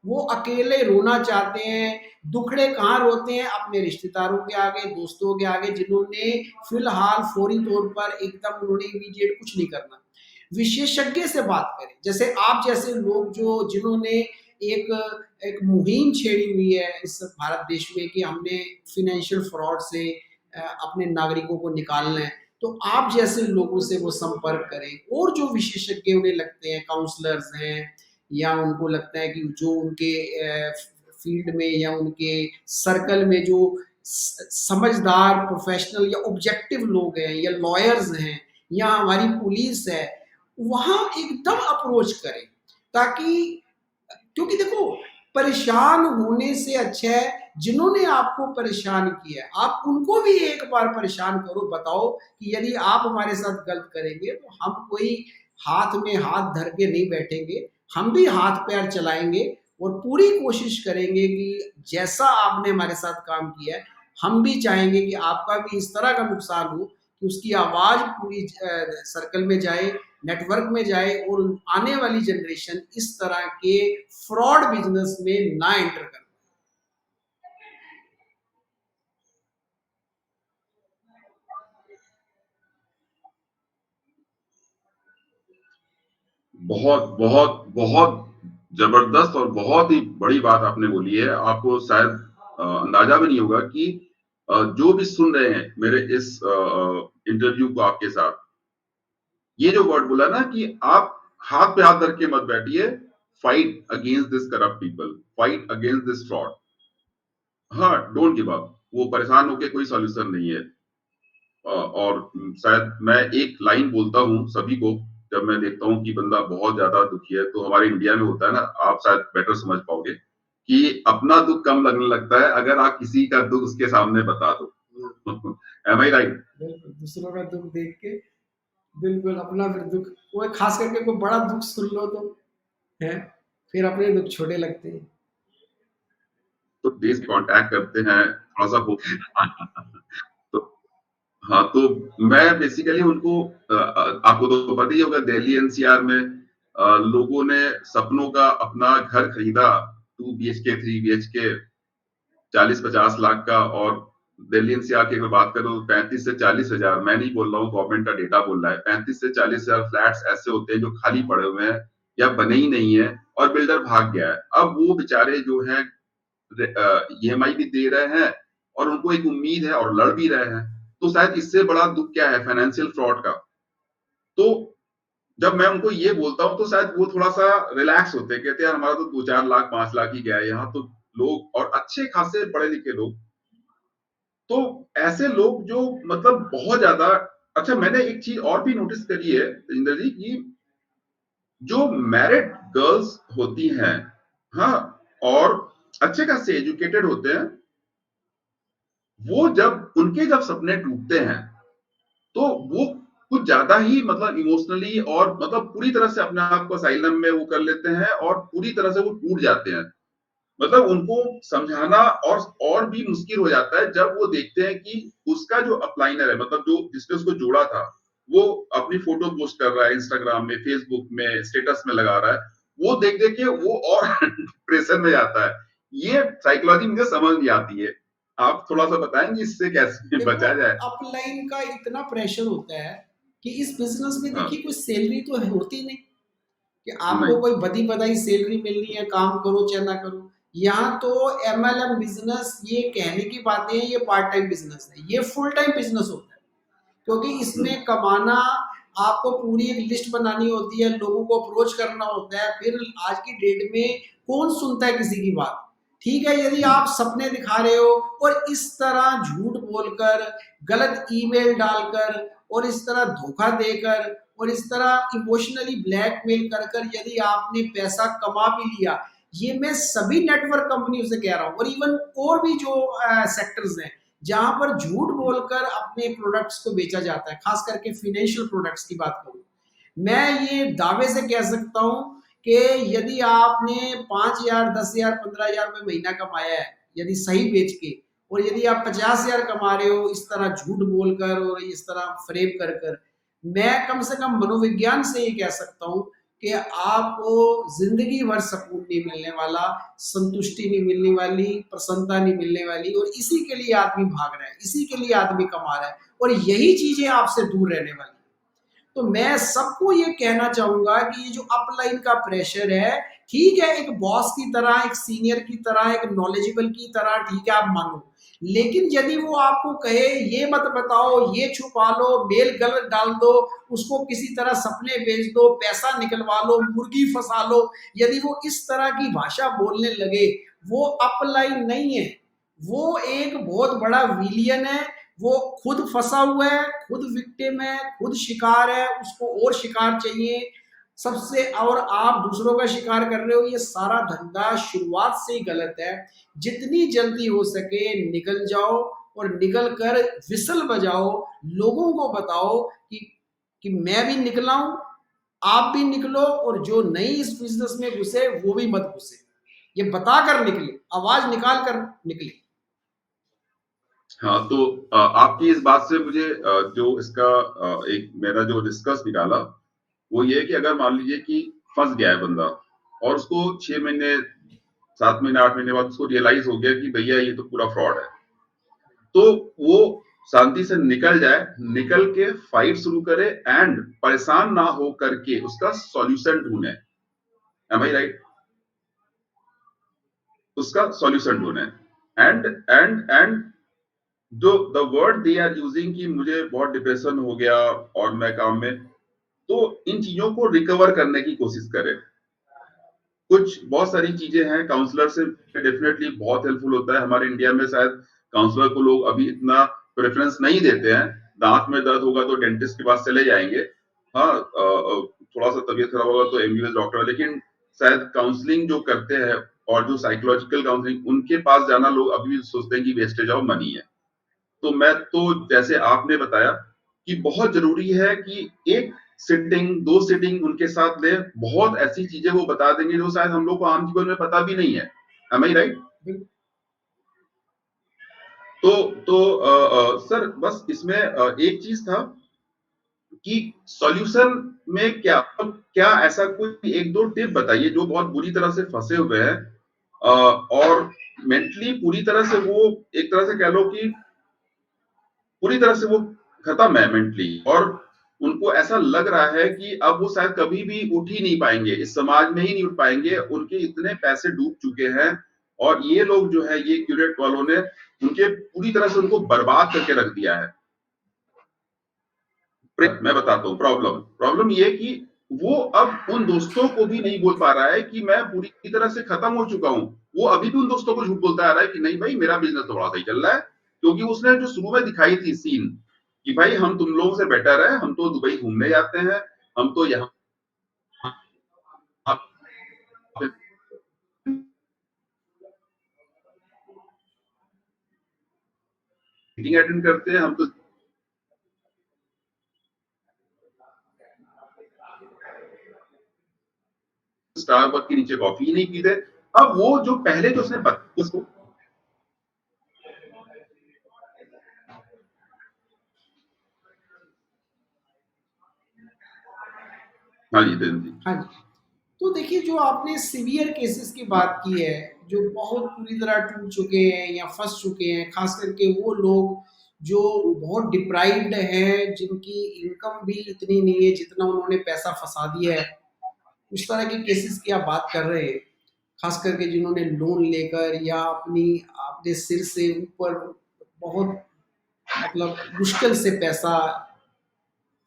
[SPEAKER 2] वो अकेले रोना चाहते हैं, दुखड़े कहाँ रोते हैं? अपने रिश्तेदारों के आगे, दोस्तों के आगे, जिन्होंने फिलहाल फौरी तौर पर एकदम उन्होंने इमीडिएट कुछ नहीं करना। विशेषज्ञ से बात करें, जैसे आप जैसे लोग जो जिन्होंने एक एक मुहिम छेड़ी हुई है इस भारत देश में कि हमने फ़ाइनेंशियल फ्रॉड से अपने नागरिकों को निकालना है, तो आप जैसे लोगों से वो संपर्क करें, और जो विशेषज्ञ उन्हें लगते हैं, काउंसलर्स हैं, या उनको लगता है कि जो उनके फील्ड में या उनके सर्कल में जो समझदार प्रोफेशनल या ऑब्जेक्टिव लोग हैं, या लॉयर्स हैं, या हमारी पुलिस है, वहाँ एकदम अप्रोच करें, ताकि, क्योंकि देखो, परेशान होने से अच्छा है जिन्होंने आपको परेशान किया है, आप उनको भी एक बार परेशान करो, बताओ कि यदि आप हमारे साथ गलत करेंगे तो हम कोई हाथ में हाथ धर के नहीं बैठेंगे, हम भी हाथ पैर चलाएंगे, और पूरी कोशिश करेंगे कि जैसा आपने हमारे साथ काम किया है, हम भी चाहेंगे कि आपका भी इस तरह का नुकसान हो कि उसकी आवाज़ पूरी सर्कल में जाए, नेटवर्क में जाए, और आने वाली जनरेशन इस तरह के फ्रॉड बिजनेस में ना एंटर कर।
[SPEAKER 1] बहुत बहुत बहुत जबरदस्त और बहुत ही बड़ी बात आपने बोली है। आपको शायद अंदाजा भी नहीं होगा कि जो भी सुन रहे हैं मेरे इस इंटरव्यू को आपके साथ, ये जो वर्ड बोला ना कि आप हाथ पे हाथ धर के मत बैठिए, fight against this corrupt people, fight against this fraud. हाँ, डोंट गिव अप। वो परेशान होके कोई सॉल्यूशन नहीं है। और शायद मैं एक लाइन बोलता हूँ सभी को, जब मैं देखता हूँ कि बंदा बहुत ज़्यादा दुखी है, तो हमारे इंडिया में होता है ना, आप शायद बेटर समझ पाओगे, कि अपना दुःख कम लगने लगता है अगर आप किसी का दुःख उसके सामने बता दो। M I right?
[SPEAKER 2] बिल्कुल, दूसरों का दुःख देख के बिल्कुल अपना फिर दुःख, वो खास करके कोई बड़ा दुःख सुन लो तो है, फिर अपने दुःख छोटे लगते हैं।
[SPEAKER 1] तो प्लीज़ कॉन्टैक्ट करते हैं, थोड़ा-सा हो तो हाँ, तो मैं बेसिकली उनको आपको तो पता ही होगा, दिल्ली एनसीआर में लोगों ने सपनों का अपना घर खरीदा, 2 बीएचके, 3 बीएचके, 40-50 लाख का। और दिल्ली एनसीआर की अगर बात करूं तो 35 से 40 हजार, मैं नहीं बोल रहा हूँ, गवर्नमेंट का डेटा बोल रहा है, 35 से 40 हजार फ्लैट्स ऐसे होते हैं जो खाली पड़े हुए हैं या बने ही नहीं है, और बिल्डर भाग गया है। अब वो बेचारे जो हैं ईएमआई भी दे रहे हैं, और उनको एक उम्मीद है और लड़ भी रहे हैं। तो शायद इससे बड़ा दुख क्या है फाइनेंशियल फ्रॉड का। तो जब मैं उनको ये बोलता हूँ तो शायद वो थोड़ा-सा रिलैक्स होते हैं, कहते हैं यार हमारा तो 2-4 लाख 5 लाख ही गया है, यहाँ तो लोग और अच्छे खासे पढ़े लिखे लोग। तो ऐसे लोग जो मतलब बहुत ज्यादा। अच्छा, मैंने एक चीज और भी नोटिस करी है इंद्र जी, कि जो मैरिड गर्ल्स होती हैं, हाँ, और अच्छे खासे एजुकेटेड होते हैं, वो जब उनके जब सपने टूटते हैं, तो वो कुछ ज्यादा ही मतलब इमोशनली और मतलब पूरी तरह से अपने आप को असाइलम में वो कर लेते हैं, और पूरी तरह से वो टूट जाते हैं। मतलब उनको समझाना और भी मुश्किल हो जाता है जब वो देखते हैं कि उसका जो अपलाइनर है, मतलब जो जिसने उसको जोड़ा था, वो अपनी फोटो पोस्ट कर रहा है इंस्टाग्राम में, फेसबुक में, स्टेटस में लगा रहा है। वो देख देख के वो और डिप्रेशन में जाता है। ये साइकोलॉजी मुझे समझ नहीं आती है। आप थोड़ा सा बताएंगे इससे कैसे
[SPEAKER 2] देखो,
[SPEAKER 1] बचा जाए?
[SPEAKER 2] अपलाइन का इतना प्रेशर होता है कि इस बिजनेस में
[SPEAKER 1] हाँ,
[SPEAKER 2] देखिए कोई सैलरी तो होती नहीं कि
[SPEAKER 1] नहीं।
[SPEAKER 2] आपको कोई बदी बदाई सैलरी मिलनी है, काम करो चाहे ना करो। यहाँ तो एमएलएम बिजनेस ये कहने की बातें हैं, ये पार्ट टाइम बिजनेस है, ये फुल टाइम बिजनेस होता है। क्योंकि
[SPEAKER 1] हम्म,
[SPEAKER 2] इसमें कमाना, आपको पूरी एक लिस्ट बनानी होती है, लोगों को अप्रोच करना होता है। फिर आज की डेट में कौन सुनता है किसी की बात? ठीक है, यदि
[SPEAKER 1] हम्म,
[SPEAKER 2] आप सपने दिखा रहे हो और इस तरह झूठ बोलकर, गलत ईमेल डालकर और इस तरह धोखा देकर और इस तरह इमोशनली ब्लैकमेल कर कर यदि आपने पैसा कमा भी लिया, ये मैं सभी नेटवर्क कंपनियों से कह रहा हूँ, और इवन और भी जो सेक्टर्स हैं जहां पर झूठ बोलकर अपने प्रोडक्ट्स को बेचा जाता है, खास करके फाइनेंशियल प्रोडक्ट्स की बात करूं, मैं ये दावे से कह सकता हूं कि यदि आपने 5,000, 10,000, 15,000 रुपये महीना कमाया है, यदि सही बेच के, और यदि आप 50,000 कमा रहे हो इस तरह झूठ बोलकर और इस तरह फ्रेम कर कर, मैं कम से कम मनोविज्ञान से ये कह सकता हूं कि आपको जिंदगी भर सुकून नहीं मिलने वाला, संतुष्टि नहीं मिलने वाली, प्रसन्नता नहीं मिलने वाली, और इसी के लिए आदमी भाग रहा है, इसी के लिए आदमी कमा रहा है, और यही चीजें आपसे दूर रहने वाली। तो मैं सबको ये कहना चाहूंगा कि ये जो अपलाइन का प्रेशर है, ठीक है, एक बॉस की तरह, एक सीनियर की तरह, एक नॉलेजेबल की तरह, ठीक है आप मानो, लेकिन यदि वो आपको कहे ये मत बताओ, ये छुपा लो, मेल गलत डाल दो, उसको किसी तरह सपने बेच दो, पैसा निकलवा लो, मुर्गी फंसा लो, यदि वो इस तरह की भाषा बोलने लगे, वो अपलाइन नहीं है, वो एक बहुत बड़ा विलियन है। वो खुद फंसा हुआ है, खुद विक्टिम है, खुद शिकार है, उसको और शिकार चाहिए सबसे, और आप दूसरों का शिकार कर रहे हो। ये सारा धंधा शुरुआत से ही गलत है। जितनी जल्दी हो सके निकल जाओ, और निकल कर विसल बजाओ, लोगों को बताओ कि मैं भी निकला हूं, आप भी निकलो, और जो नई इस बिजनेस में घुसे वो भी मत घुसे, ये बताकर निकले, आवाज निकाल कर निकले।
[SPEAKER 1] हाँ, तो आपकी इस बात से मुझे जो इसका एक मेरा जो डिस्कस निकाला, वो ये है कि अगर मान लीजिए कि फंस गया है बंदा, और उसको 6 महीने, 7 महीने, 8 महीने बाद उसको रियलाइज हो गया कि भैया ये तो पूरा फ्रॉड है, तो वो शांति से निकल जाए, निकल के फाइट शुरू करे, एंड परेशान ना हो करके उसका सॉल्यूशन ढूंढे। Am I right? उसका सॉल्यूशन ढूंढे। एंड जो the word they are using कि मुझे बहुत डिप्रेशन हो गया और मैं काम में, तो इन चीजों को रिकवर करने की कोशिश करें। कुछ बहुत सारी चीजें हैं, काउंसलर से डेफिनेटली बहुत हेल्पफुल होता है। हमारे इंडिया में शायद काउंसलर को लोग अभी इतना प्रेफरेंस नहीं देते हैं। दांत में दर्द होगा तो डेंटिस्ट के पास चले जाएंगे, हाँ थोड़ा सा तबीयत खराब होगा तो एमबीबीएस डॉक्टर, लेकिन शायद काउंसलिंग जो करते हैं और जो साइकोलॉजिकल काउंसलिंग, उनके पास जाना लोग अभी भी सोचते हैं कि वेस्टेज ऑफ मनी है। तो मैं तो जैसे आपने बताया कि बहुत जरूरी है कि एक सिटिंग, दो सिटिंग उनके साथ ले, बहुत ऐसी चीजें वो बता देंगे जो शायद हम लोग को आम जीवन में पता भी नहीं है। M I right? तो सर बस इसमें एक चीज था कि सॉल्यूशन में क्या, क्या ऐसा कोई एक दो टिप बताइए जो बहुत बुरी तरह से फंसे हुए हैं और मेंटली पूरी तरह से वो, एक तरह से कह लो कि पूरी तरह से वो खत्म है मेंटली, और उनको ऐसा लग रहा है कि अब वो शायद कभी भी उठ ही नहीं पाएंगे, इस समाज में ही नहीं उठ पाएंगे, उनके इतने पैसे डूब चुके हैं। और ये लोग जो है, ये क्यूरेट वालों ने उनके पूरी तरह से उनको बर्बाद करके रख दिया है। मैं बताता हूँ प्रॉब्लम, प्रॉब्लम ये कि वो अब उन दोस्तों को भी नहीं बोल पा रहा है कि मैं पूरी तरह से खत्म हो चुका हूँ। वो अभी भी उन दोस्तों को झूठ बोलता आ रहा है कि नहीं भाई मेरा बिजनेस तो बड़ा सही चल रहा है, क्योंकि उसने जो शुरू में दिखाई थी सीन कि भाई हम तुम लोगों से बेटर है, हम तो दुबई घूमने जाते हैं, हम तो यहाँ मीटिंग अटेंड करते हैं, हम तो स्टारबक्स के नीचे कॉफी ही नहीं पीते। अब वो जो पहले जो उसने उसको, हाँ जी जी।
[SPEAKER 2] हाँ जी। तो देखिए, जो आपने सीवियर केसेस की बात की है, जो बहुत पूरी तरह टूट चुके हैं या फँस चुके हैं, ख़ास करके वो लोग जो बहुत डिप्राइव्ड हैं, जिनकी इनकम भी इतनी नहीं है जितना उन्होंने पैसा फँसा दिया है, उस तरह के केसेस की आप बात कर रहे हैं। ख़ास करके जिन्होंने लोन लेकर या अपने सिर से ऊपर बहुत मतलब मुश्किल से पैसा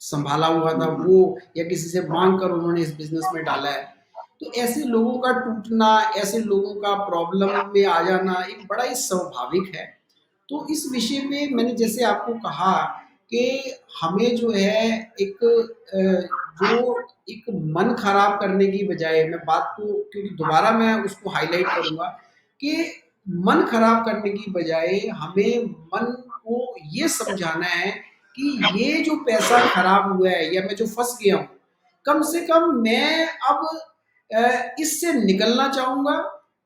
[SPEAKER 2] संभाला हुआ था, वो या किसी से माँग कर उन्होंने इस बिज़नेस में डाला है। तो ऐसे लोगों का टूटना, ऐसे लोगों का प्रॉब्लम में आ जाना एक बड़ा ही स्वाभाविक है। तो इस विषय में मैंने जैसे आपको कहा कि हमें जो है एक जो एक मन खराब करने की बजाय, मैं बात को क्योंकि दोबारा मैं उसको हाईलाइट करूँगा कि मन खराब करने की बजाय हमें मन को ये समझाना है कि ये जो पैसा खराब हुआ है या मैं जो फँस गया हूँ, कम से कम मैं अब इससे निकलना चाहूँगा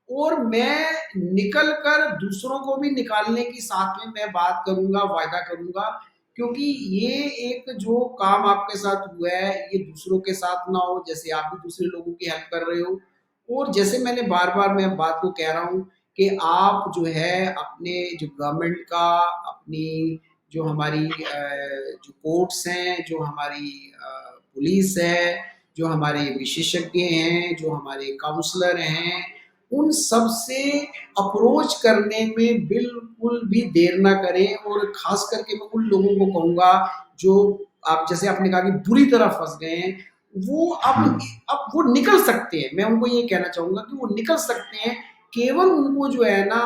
[SPEAKER 2] और मैं निकल कर दूसरों को भी निकालने की साथ में मैं बात करूँगा, वायदा करूँगा, क्योंकि ये एक जो काम आपके साथ हुआ है, ये दूसरों के साथ ना हो, जैसे आप भी दूसरे लोगों की हेल्प कर रहे हो। और जैसे मैंने बार-बार मैं बात को कह रहा हूँ कि आप जो है अपने जो गवर्नमेंट का, अपनी जो हमारी जो कोर्ट्स हैं, जो हमारी पुलिस है, जो हमारे विशेषज्ञ हैं, जो हमारे काउंसलर हैं, उन सब से अप्रोच करने में बिल्कुल भी देर ना करें। और ख़ास करके मैं उन लोगों को कहूँगा जो आप जैसे आपने कहा कि बुरी तरह फँस गए हैं, वो अब वो निकल सकते हैं। मैं उनको ये कहना चाहूँगा कि वो निकल सकते हैं, केवल उनको जो है ना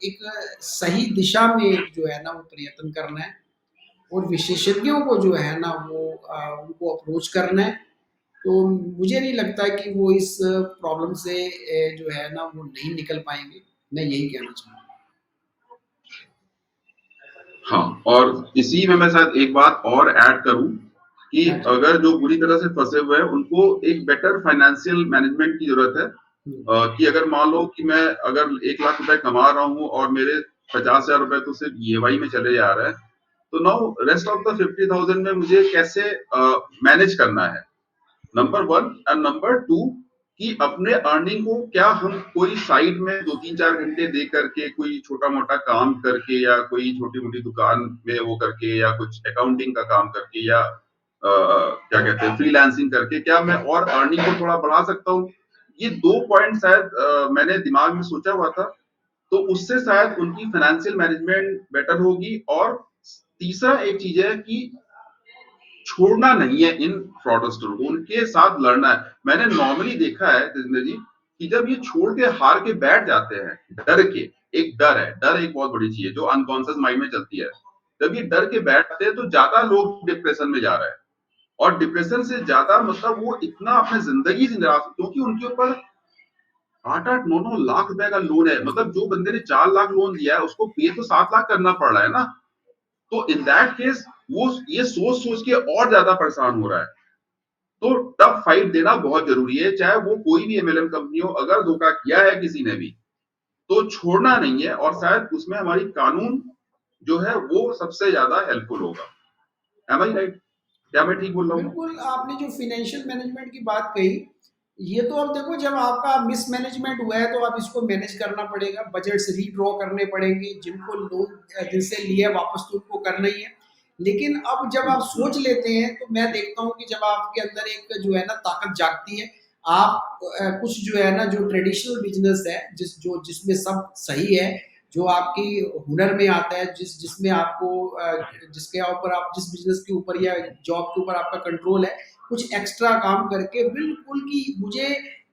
[SPEAKER 2] एक सही दिशा में जो है ना वो प्रयत्न करना है और विशेषज्ञों को जो है ना वो उनको अप्रोच करना है। तो मुझे नहीं लगता कि वो इस प्रॉब्लम से जो है ना वो नहीं निकल पाएँगे। मैं यही कहना चाहूँगा।
[SPEAKER 1] हाँ, और इसी में मैं शायद एक बात और ऐड करूं कि
[SPEAKER 2] हाँ जी।
[SPEAKER 1] अगर जो बुरी तरह से फंसे हुए हैं उनको एक बेटर फाइनेंशियल मैनेजमेंट की जरूरत है।
[SPEAKER 2] हुँ,
[SPEAKER 1] कि अगर मान लो कि मैं अगर 1 लाख रुपए कमा रहा हूं और मेरे 50,000 रुपए तो सिर्फ ईएमआई में चले जा रहे हैं, तो नाउ रेस्ट ऑफ द 50,000 में मुझे कैसे मैनेज करना है, number one. And number two कि अपने अर्निंग को क्या हम कोई साइड में 2-3-4 घंटे दे करके कोई छोटा मोटा काम करके या कोई छोटी मोटी दुकान में वो करके या कुछ अकाउंटिंग का काम करके या क्या कहते हैं फ्रीलांसिंग करके क्या मैं और अर्निंग को थोड़ा बढ़ा सकता हूँ। ये दो पॉइंट शायद मैंने दिमाग में सोचा हुआ था, तो उससे शायद उनकी फाइनेंशियल मैनेजमेंट बेटर होगी। और तीसरा एक चीज है कि छोड़ना नहीं है इन फ्रॉडस्टर को, उनके साथ लड़ना है। मैंने नॉर्मली देखा है जिंदगी जी कि जब ये छोड़ के हार के बैठ जाते हैं, डर के, एक डर है, डर एक बहुत बड़ी चीज है जो अनकॉन्शियस माइंड में चलती है। जब ये डर के बैठते हैं तो ज्यादा लोग डिप्रेशन में जा रहे हैं, और डिप्रेशन से ज्यादा मतलब वो इतना अपने जिंदगी से निराश, क्योंकि उनके ऊपर 8-8 9 9 लाख रुपए का लोन है। मतलब जो बंदे ने 4 लाख लोन दिया है उसको पे तो 7 लाख करना पड़ रहा है ना। तो इन दैट केस वो ये सोच सोच के और ज्यादा परेशान हो रहा है। तो टफ फाइट देना बहुत जरूरी है, चाहे वो कोई भी एमएलएम कंपनी हो। अगर धोखा किया है किसी ने भी तो छोड़ना नहीं है, और शायद उसमें हमारी कानून जो है वो सबसे ज्यादा हेल्पफुल होगा। M I right? क्या मैं ठीक बोल रहा हूँ?
[SPEAKER 2] बिल्कुल, आपने जो फाइनेंशियल मैनेजमेंट की बात कही, ये तो अब देखो जब आपका मिसमैनेजमेंट हुआ है तो अब इसको मैनेज करना पड़ेगा, बजट्स रीड्रॉ करने पड़ेंगे, जिनको लोन जिनसे लिए वापस तो उनको करना ही है। लेकिन अब जब आप सोच लेते हैं तो मैं देखता हूँ कि जब आपके अंदर एक जो है ना ताकत जागती है, आप कुछ जो है ना जो ट्रेडिशनल बिजनेस है जिसमें सब सही है, जो आपकी हुनर में आता है, जिसमें आपको जिसके ऊपर आप जिस बिजनेस के ऊपर या जॉब के ऊपर आपका कंट्रोल है, कुछ एक्स्ट्रा काम करके बिल्कुल कि मुझे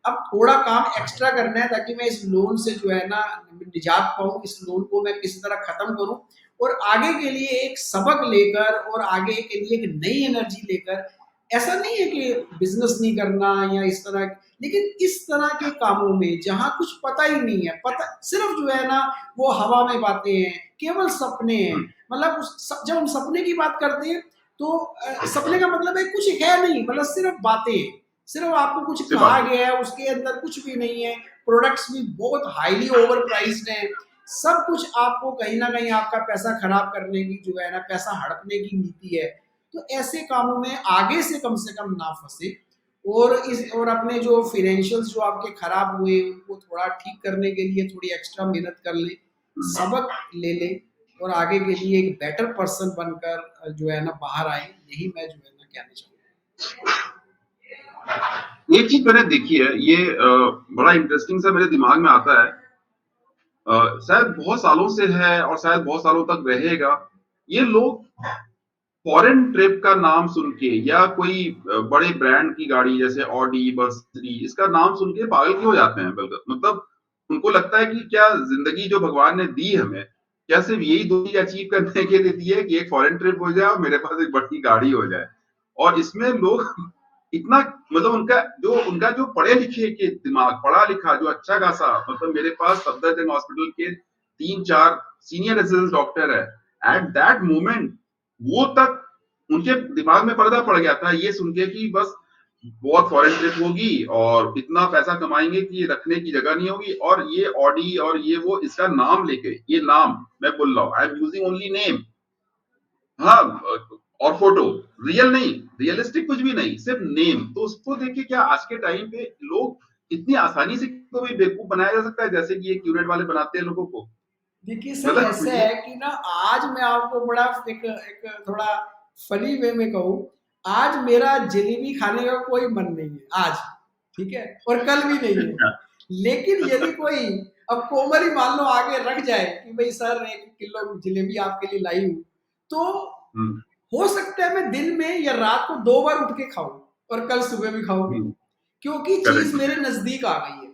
[SPEAKER 2] अब थोड़ा काम एक्स्ट्रा करना है ताकि मैं इस लोन से जो है ना निजात पाऊँ, इस लोन को मैं किसी तरह खत्म करूँ और आगे के लिए एक सबक लेकर और आगे के लिए एक नई एनर्जी लेकर। ऐसा नहीं है कि बिजनेस नहीं करना या इस तरह, लेकिन इस तरह के कामों में जहां कुछ पता ही नहीं है, पता सिर्फ जो है ना वो हवा में बातें हैं, केवल सपने हैं। मतलब जब हम सपने की बात करते हैं तो सपने का मतलब है कुछ है नहीं, मतलब सिर्फ बातें हैं, सिर्फ आपको कुछ
[SPEAKER 1] से
[SPEAKER 2] कहा
[SPEAKER 1] बात
[SPEAKER 2] गया है, उसके अंदर कुछ भी नहीं है। प्रोडक्ट्स भी बहुत हाईली ओवर प्राइस्ड हैं, सब कुछ आपको कहीं ना कहीं आपका पैसा खराब करने की जो है ना पैसा हड़पने की नीति है। तो ऐसे कामों में आगे से कम ना फंसे और अपने जो फाइनेंशियल्स जो आपके खराब हुए उनको थोड़ा ठीक करने के लिए थोड़ी एक्स्ट्रा मेहनत कर लें, सबक ले लें और आगे के लिए एक बेटर पर्सन बनकर जो है ना बाहर आए। यही मैं जो है ना कहना चाहूँगा।
[SPEAKER 1] एक चीज मैंने देखी है, ये बड़ा इंटरेस्टिंग सा मेरे दिमाग में आता है। शायद बहुत सालों से है और शायद बहुत सालों तक रहेगा। ये लोग फॉरेन ट्रिप का नाम सुन के या कोई बड़े ब्रांड की गाड़ी जैसे ऑडी मर्सिडीज इसका नाम सुन के पागल क्यों हो जाते हैं? बिल्कुल मतलब उनको लगता है कि क्या जिंदगी जो भगवान ने दी हमें, क्या सिर्फ यही दो चीज अचीव करने के लिए दी है कि एक फॉरेन ट्रिप हो जाए और मेरे पास एक बड़ी गाड़ी हो जाए? और इसमें लोग इतना मतलब उनका जो पढ़े लिखे के दिमाग, पढ़ा लिखा जो अच्छा खासा, मतलब मेरे पास सफदरजंग हॉस्पिटल के 3-4 सीनियर रेजिडेंट डॉक्टर है। एट दैट मोमेंट वो तक उनके दिमाग में पर्दा पड़ गया था ये सुन के कि बस बहुत फॉरेन ट्रिप होगी और इतना पैसा कमाएंगे कि रखने की जगह नहीं होगी, और ये ऑडी और ये वो इसका नाम लेके, ये नाम मैं बोल रहा हूँ, I am using only name. हाँ, और फोटो, रियल नहीं, रियलिस्टिक कुछ भी नहीं, सिर्फ नेम। तो उसको देख के क्या आज के टाइम पे लोग इतनी आसानी से को भी बेवकूफ बनाया जा सकता है जैसे कि ये क्यूनेट वाले बनाते हैं लोगों को?
[SPEAKER 2] देखिए सर,
[SPEAKER 1] मतलब
[SPEAKER 2] ऐसा
[SPEAKER 1] ये
[SPEAKER 2] है कि ना आज मैं आपको बड़ा एक थोड़ा फनी वे में कहूँ, आज मेरा जलेबी खाने का कोई मन नहीं है आज, ठीक है, और कल भी नहीं है। लेकिन यदि कोई अब कोमल ही मान लो आगे रख जाए कि भाई सर 1 किलो जलेबी आपके लिए लाई हूँ, तो
[SPEAKER 1] हम्म,
[SPEAKER 2] हो सकता है मैं दिन में या रात को 2 बार उठ के खाऊं और कल सुबह भी खाऊं, क्योंकि चीज
[SPEAKER 1] करेक्ट।
[SPEAKER 2] मेरे नजदीक आ गई है।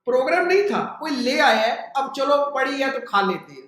[SPEAKER 2] प्रोग्राम नहीं था, कोई ले आया है, अब चलो पड़ी है तो खा लेते हैं।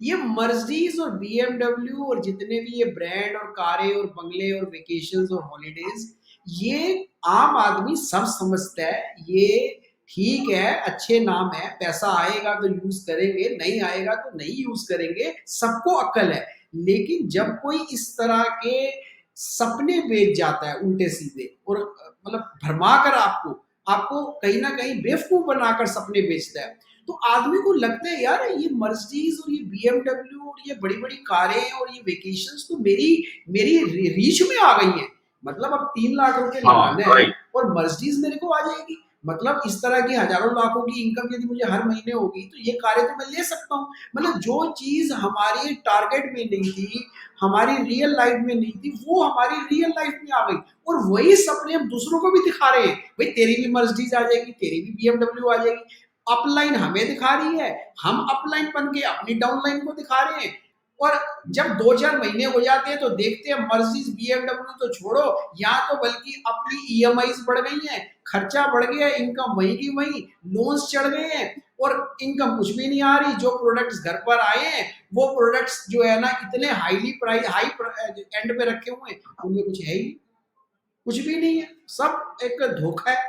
[SPEAKER 2] ये मर्सिडीज और बीएमडब्ल्यू और जितने भी ये ब्रांड और कारें और बंगले और वेकेशंस और हॉलीडेज, ये आम आदमी सब समझता है, ये ठीक है, अच्छे नाम है, पैसा आएगा तो यूज करेंगे, नहीं आएगा तो नहीं यूज करेंगे, सबको अक्ल है। लेकिन जब कोई इस तरह के सपने बेच जाता है उल्टे सीधे और मतलब भरमा कर आपको आपको कहीं ना कहीं बेवकूफ बनाकर सपने बेचता है, तो आदमी को लगता है यार ये मर्सिडीज और ये बीएमडब्ल्यू और ये बड़ी बड़ी कारें और ये वेकेशंस तो मेरी मेरी रीच में आ गई हैं। मतलब अब 3 लाख रुपए
[SPEAKER 1] हाँ
[SPEAKER 2] लगाना है
[SPEAKER 1] राइट।
[SPEAKER 2] और मर्सिडीज मेरे को आ जाएगी। मतलब इस तरह की हजारों लाखों की इनकम यदि मुझे हर महीने होगी तो ये कारें तो मैं ले सकता हूँ। मतलब जो चीज हमारी टारगेट में नहीं थी, हमारी रियल लाइफ में नहीं थी, वो हमारी रियल लाइफ में आ गई। और वही सपने हम दूसरों को भी दिखा रहे हैं, भाई तेरी भी मर्सिडीज आ जाएगी, तेरी भी बीएमडब्ल्यू आ जाएगी। अपलाइन हमें दिखा रही है, हम अपलाइन बन के अपनी डाउनलाइन को दिखा रहे हैं। और जब 2-4 महीने हो जाते हैं तो देखते हैं मर्सिडीज बीएमडब्ल्यू तो छोड़ो, यहाँ तो बल्कि अपनी ईएमआईज बढ़ गई हैं, खर्चा बढ़ गया, इनकम वही की वही, लोन्स चढ़ गए हैं और इनकम कुछ भी नहीं आ रही। जो प्रोडक्ट्स घर पर आए हैं वो प्रोडक्ट्स जो है ना इतने हाई एंड पे रखे हुए हैं, उनमें कुछ है ही कुछ भी नहीं है, सब एक धोखा है।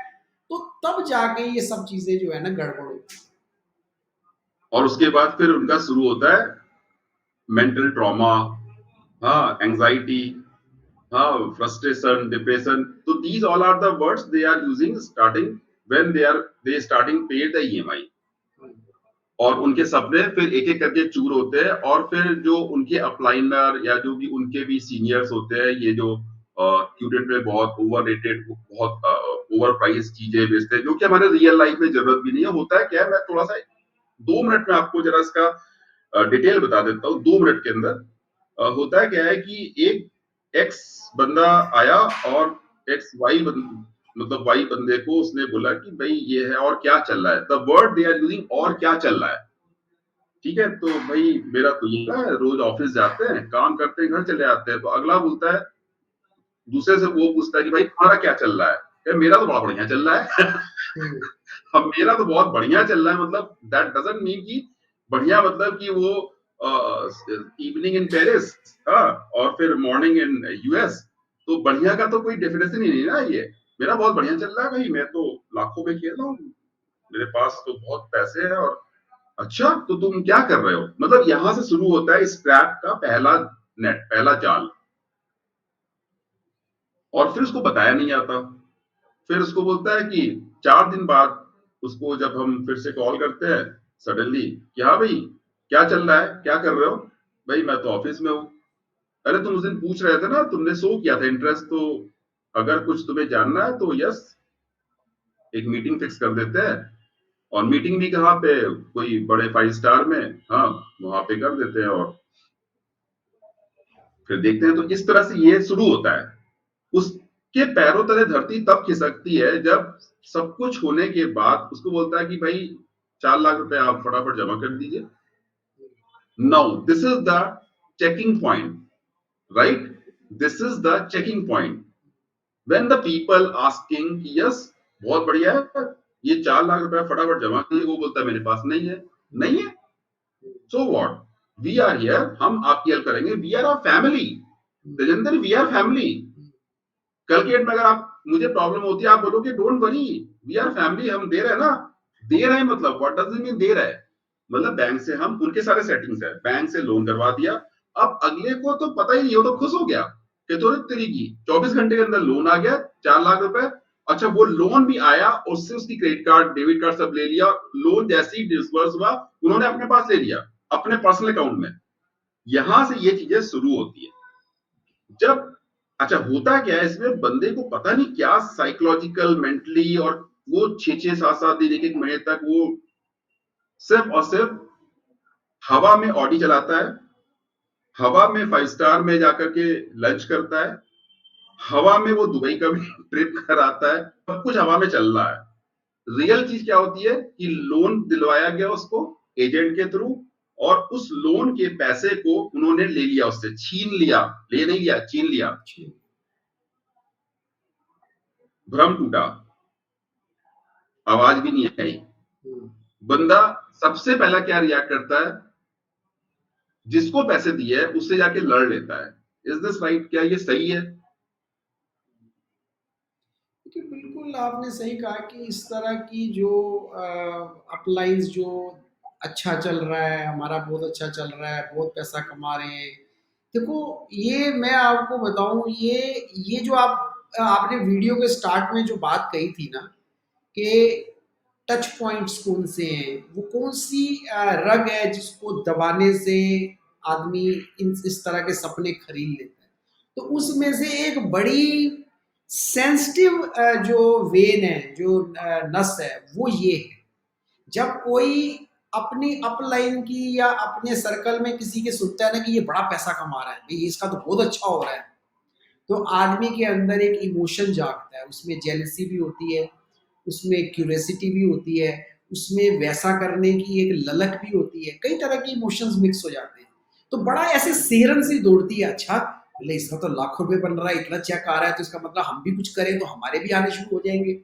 [SPEAKER 2] तो तब जाके ये सब चीजें जो है ना गड़बड़ होती है।
[SPEAKER 1] और उसके बाद फिर उनका शुरू होता है मेंटल ट्रॉमा, हाँ, एंजाइटी, हाँ, फ्रस्ट्रेशन, डिप्रेशन। तो these all are the words they are using starting when they starting pay the EMI. और उनके सपने फिर एक एक करके चूर होते हैं, और फिर जो उनके अपलाइनर या जो भी उनके भी सीनियर्स होते हैं, ये जो स्टूडेंट में बहुत ओवर रेटेड, बहुत ओवर प्राइस चीजें बेचते हैं, जो कि हमारे रियल लाइफ में जरूरत भी नहीं है। होता है क्या है, मैं थोड़ा सा 2 मिनट में आपको जरा इसका डिटेल बता देता हूँ, 2 मिनट के अंदर। होता है क्या है कि एक एक्स बंदा आया और एक्स वाई मतलब वाई बंदे को उसने बोला कि भाई ये है और क्या चल रहा है। The word they are using और क्या चल रहा है, ठीक है। तो भाई मेरा तो ये है, रोज ऑफिस जाते हैं, काम करते हैं, घर चले आते हैं। तो अगला बोलता है, दूसरे से वो पूछता है कि भाई तुम्हारा क्या चल रहा है? यार मेरा तो बड़ा बढ़िया चल रहा है। अब मेरा तो बहुत बढ़िया चल रहा है, मतलब दैट डजंट मीन कि बढ़िया मतलब कि वो इवनिंग इन पेरिस, हाँ, और फिर मॉर्निंग इन यूएस। तो बढ़िया का तो कोई डेफिनेशन ही नहीं ना ये। मेरा बहुत बढ़िया चल रहा है भाई, मैं तो लाखों में खेल रहा हूँ, मेरे पास तो बहुत पैसे हैं। और अच्छा, तो तुम क्या कर रहे हो? मतलब यहां से शुरू होता है स्क्रैप का पहला नेट, पहला जाल। और फिर उसको बताया नहीं जाता। फिर उसको बोलता है कि 4 दिन बाद उसको जब हम फिर से कॉल करते हैं सडनली, कि हाँ भाई क्या चल रहा है, क्या कर रहे हो? भाई मैं तो ऑफिस में हूँ। अरे तुम उस दिन पूछ रहे थे ना, तुमने शो किया था इंटरेस्ट, तो अगर कुछ तुम्हें जानना है तो यस, एक मीटिंग फिक्स कर देते हैं। और मीटिंग भी कहाँ पे, कोई बड़े 5 स्टार में, हाँ, वहां पे कर देते हैं। और फिर देखते हैं। तो इस तरह से ये शुरू होता है। उसके पैरों तले धरती तब खिसकती है जब सब कुछ होने के बाद उसको बोलता है कि भाई 4 लाख रुपए आप फटाफट जमा कर दीजिए। Now this is the checking point, right? This is the checking point when the people asking, yes बहुत बढ़िया है, ये 4 लाख रुपए फटाफट जमा कीजिए। वो बोलता है मेरे पास नहीं है। नहीं है, so what, we are here, हम आपकी हेल्प करेंगे, we are a family. Tejendra, we are family. कल के डेट में अगर आप, मुझे प्रॉब्लम होती है, आप बोलोगे don't worry, we are family, हम दे रहे हैं ना। दे रहे हैं मतलब व्हाट डज इट मीन दे रहा है? मतलब बैंक से हम, उनके सारे सेटिंग्स है, बैंक से लोन करवा दिया। अब अगले को तो पता ही नहीं, वो तो खुश हो गया कि तो तेरी की 24 घंटे के अंदर लोन आ गया 4 लाख रुपए। अच्छा, वो लोन भी आया, उससे उसकी क्रेडिट कार्ड डेबिट कार्ड सब ले लिया। लोन जैसे ही डिसबर्स हुआ, उन्होंने अपने पास ले लिया, अपने पर्सनल अकाउंट में। यहां से ये चीजें शुरू होती है। जब, अच्छा होता क्या है इसमें, बंदे को पता नहीं क्या साइकोलॉजिकल मेंटली, और वो 6-6 7-7 दिन, एक एक महीने तक वो सिर्फ और सिर्फ हवा में ऑडी चलाता है, हवा में 5 स्टार में जाकर के लंच करता है, हवा में वो दुबई का भी ट्रिप कराता है, सब कुछ हवा में चल रहा है। रियल चीज क्या होती है कि लोन दिलवाया गया उसको एजेंट के थ्रू, और उस लोन के पैसे को उन्होंने ले लिया, उससे छीन लिया। ले नहीं लिया, छीन लिया। भ्रम टूटा, आवाज भी नहीं आई। बंदा सबसे पहला क्या रिएक्ट करता है, जिसको पैसे दिए है उससे जाके लड़ लेता है। Is this right? क्या ये सही है?
[SPEAKER 2] देखिए, बिल्कुल आपने सही कहा कि इस तरह की जो अपलाइंस जो अच्छा चल रहा है, हमारा बहुत अच्छा चल रहा है, बहुत पैसा कमा रहे हैं। देखो, ये मैं आपको बताऊं, ये जो आपने वीडियो के स्टार्ट में जो बात कही थी ना कि टच पॉइंट्स कौन से हैं, वो कौन सी रग है जिसको दबाने से आदमी इस तरह के सपने खरीद लेता है। तो उसमें से एक बड़ी सेंसिटिव जो वेन है, जो नस है, वो ये है। जब कोई अपनी अपलाइन की या अपने सर्कल में किसी के सुनता है ना कि ये बड़ा पैसा कमा रहा है, भाई इसका तो बहुत अच्छा हो रहा है, तो आदमी के अंदर एक इमोशन जागता है। उसमें जेलसी भी होती है, उसमें क्यूरियोसिटी भी होती है, उसमें वैसा करने की एक ललक भी होती है, कई तरह की इमोशंस मिक्स हो जाते हैं। तो बड़ा ऐसे सेरन सी दौड़ती है, अच्छा बोले इसका तो लाखों रुपए बन रहा है, इतना चेक आ रहा है, तो इसका मतलब हम भी कुछ करें तो हमारे भी आने शुरू हो जाएंगे।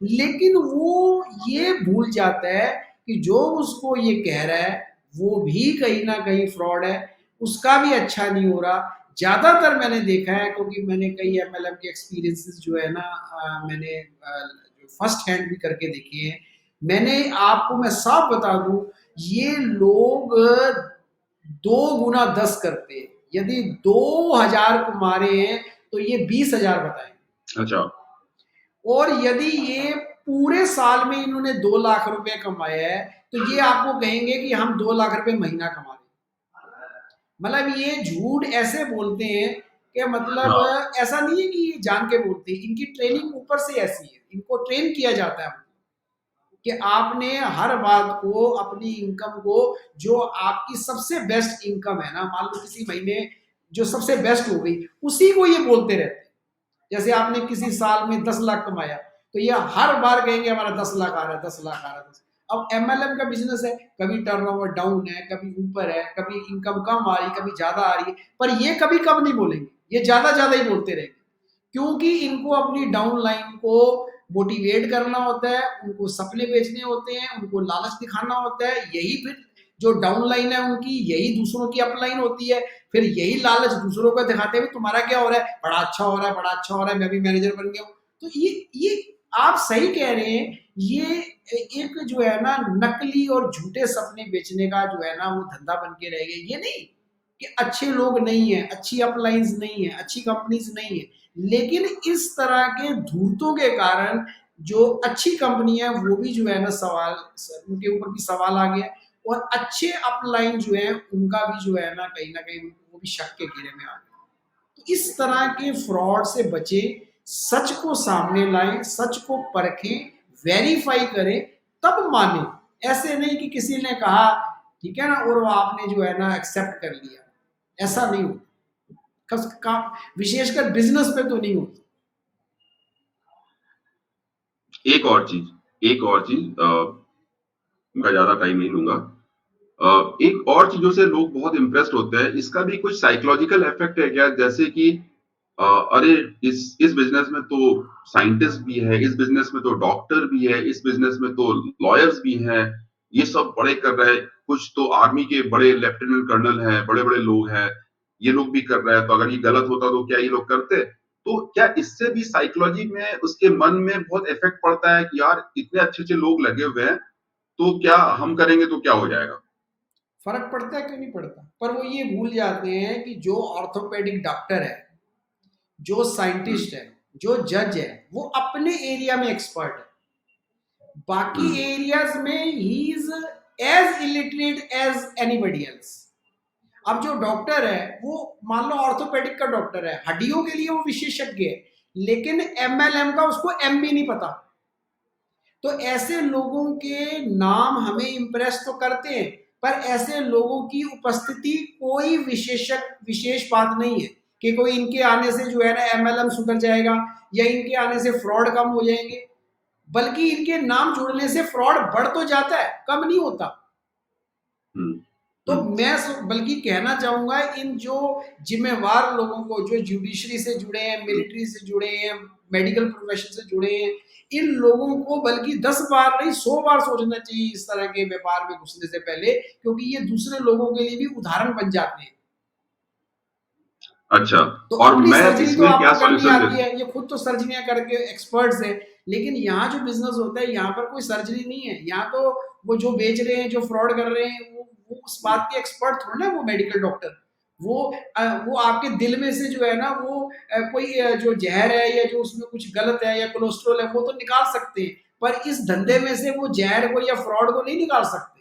[SPEAKER 2] लेकिन वो ये भूल जाता है कि जो उसको ये कह रहा है वो भी कहीं ना कहीं फ्रॉड है, उसका भी अच्छा नहीं हो रहा। ज्यादातर मैंने देखा है, क्योंकि मैंने कई एमएलएम के एक्सपीरियंसेस जो है ना, मैंने फर्स्ट हैंड भी करके देखे हैं। मैंने आपको मैं साफ बता दूं, ये लोग 2 गुना 10 करते हैं। यदि 2,000 को मारे हैं तो ये 20,000 बताएं।
[SPEAKER 1] अच्छा।
[SPEAKER 2] और यदि ये पूरे साल में इन्होंने 2 लाख रुपए कमाया है तो ये आपको कहेंगे कि हम 2 लाख रुपए महीना कमा रहे हैं। मतलब ये झूठ ऐसे बोलते हैं कि मतलब
[SPEAKER 1] हाँ।
[SPEAKER 2] ऐसा नहीं है कि ये जान के बोलते हैं, इनकी ट्रेनिंग ऊपर से ऐसी है, इनको ट्रेन किया जाता है कि आपने हर बात को, अपनी इनकम को, जो आपकी सबसे बेस्ट इनकम है ना, मान लो किसी महीने जो सबसे बेस्ट हो गई, उसी को ये बोलते रहते हैं। जैसे आपने किसी साल में 10 लाख कमाया तो ये हर बार कहेंगे हमारा 10 लाख आ रहा है, 10 लाख आ रहा है। अब एमएलएम का बिजनेस है, कभी टर्नओवर डाउन है, कभी ऊपर है, कभी इनकम कम आ रही, कभी ज्यादा आ रही है, पर ये कभी कम नहीं बोलेंगे, ये ज्यादा ज्यादा ही बोलते रहेंगे, क्योंकि इनको अपनी डाउन लाइन को मोटिवेट करना होता है, उनको सपने बेचने होते हैं, उनको लालच दिखाना होता है। यही फिर जो डाउन लाइन है उनकी, यही दूसरों की अपलाइन होती है। फिर यही लालच दूसरों को दिखाते हुए तुम्हारा क्या हो रहा है, बड़ा अच्छा हो रहा है, बड़ा अच्छा हो रहा है, मैं भी मैनेजर बन गया हूँ। तो ये आप सही कह रहे हैं, ये एक जो है ना नकली और झूठे सपने बेचने का जो है ना वो धंधा बन के रह गया। ये नहीं कि अच्छे लोग नहीं है, अच्छी अपलाइंस नहीं है, अच्छी कंपनीज नहीं है, लेकिन इस तरह के धूर्तों के कारण जो अच्छी कंपनी है वो भी जो है ना सवाल, उनके ऊपर भी सवाल आ गया, और अच्छे अपलाइन जो है उनका भी जो है ना कहीं वो भी शक के घेरे में आ गए। तो इस तरह के फ्रॉड से बचे, सच को सामने लाएं, सच को परखें, वेरीफाई करें, तब माने। ऐसे नहीं कि किसी ने कहा ठीक है ना और वो आपने जो है ना एक्सेप्ट कर लिया, ऐसा नहीं होता। विशेषकर बिजनेस पे तो नहीं होता।
[SPEAKER 1] एक और चीज उनका ज्यादा टाइम नहीं लूंगा। एक और चीजों से लोग बहुत इम्प्रेस्ड होते हैं, इसका भी कुछ साइकोलॉजिकल इफेक्ट है क्या? जैसे कि अरे इस बिजनेस में तो साइंटिस्ट भी है, इस बिजनेस में तो डॉक्टर भी है, इस बिजनेस में तो लॉयर्स भी हैं, ये सब बड़े कर रहे हैं, कुछ तो आर्मी के बड़े लेफ्टिनेंट कर्नल हैं, बड़े बड़े लोग हैं, ये लोग भी कर रहे हैं, तो अगर ये गलत होता तो क्या ये लोग करते? तो क्या इससे भी साइकोलॉजी में उसके मन में बहुत इफेक्ट पड़ता है कि यार इतने अच्छे अच्छे लोग लगे हुए हैं, तो क्या हम करेंगे तो क्या हो जाएगा?
[SPEAKER 2] फर्क पड़ता है, क्यों नहीं पड़ता, पर वो ये भूल जाते हैं कि जो ऑर्थोपेडिक डॉक्टर है, जो
[SPEAKER 1] हम्म।
[SPEAKER 2] साइंटिस्ट है, जो जज है, वो अपने एरिया में एक्सपर्ट है। बाकी
[SPEAKER 1] हम्म।
[SPEAKER 2] एरियाज में he is as illiterate as anybody else. अब जो डॉक्टर है वो मान लो ऑर्थोपेडिक का डॉक्टर है, हड्डियों के लिए वो विशेषज्ञ है, लेकिन एमएलएम का उसको एम भी नहीं पता। तो ऐसे लोगों के नाम हमें इम्प्रेस तो करते हैं, पर ऐसे लोगों की उपस्थिति कोई विशेष बात नहीं है कि कोई इनके आने से जो है ना एमएलएम सुधर जाएगा, या इनके आने से फ्रॉड कम हो जाएंगे। बल्कि इनके नाम जुड़ने से फ्रॉड बढ़ तो जाता है, कम नहीं होता।
[SPEAKER 1] हम्म।
[SPEAKER 2] तो मैं बल्कि कहना चाहूंगा इन जो जिम्मेवार लोगों को, जो जुडिशरी से जुड़े हैं, मिलिट्री से जुड़े हैं, मेडिकल प्रोफेशन से जुड़े हैं, इन लोगों को बल्कि 10 बार नहीं 100 बार सोचना चाहिए इस तरह के व्यापार में घुसने से पहले, क्योंकि ये दूसरे लोगों के लिए भी उदाहरण बन जाते हैं।
[SPEAKER 1] अच्छा।
[SPEAKER 2] तो
[SPEAKER 1] और
[SPEAKER 2] अपनी
[SPEAKER 1] मैं
[SPEAKER 2] सर्जरी तो
[SPEAKER 1] इसमें क्या
[SPEAKER 2] आपको करनी
[SPEAKER 1] सॉल्यूशन दे?
[SPEAKER 2] आती है, ये खुद तो सर्जरियां करके एक्सपर्ट्स हैं, लेकिन यहाँ जो बिजनेस होता है यहाँ पर कोई सर्जरी नहीं है। यहाँ तो वो जो बेच रहे हैं, जो फ्रॉड कर रहे हैं, वो उस बात के एक्सपर्ट थोड़ा ना, वो मेडिकल डॉक्टर। वो आपके दिल में से जो है ना वो कोई जो जहर है या जो उसमें कुछ गलत है या कोलेस्ट्रॉल है वो तो निकाल सकते हैं, पर इस धंधे में से वो जहर को या फ्रॉड को नहीं निकाल सकते।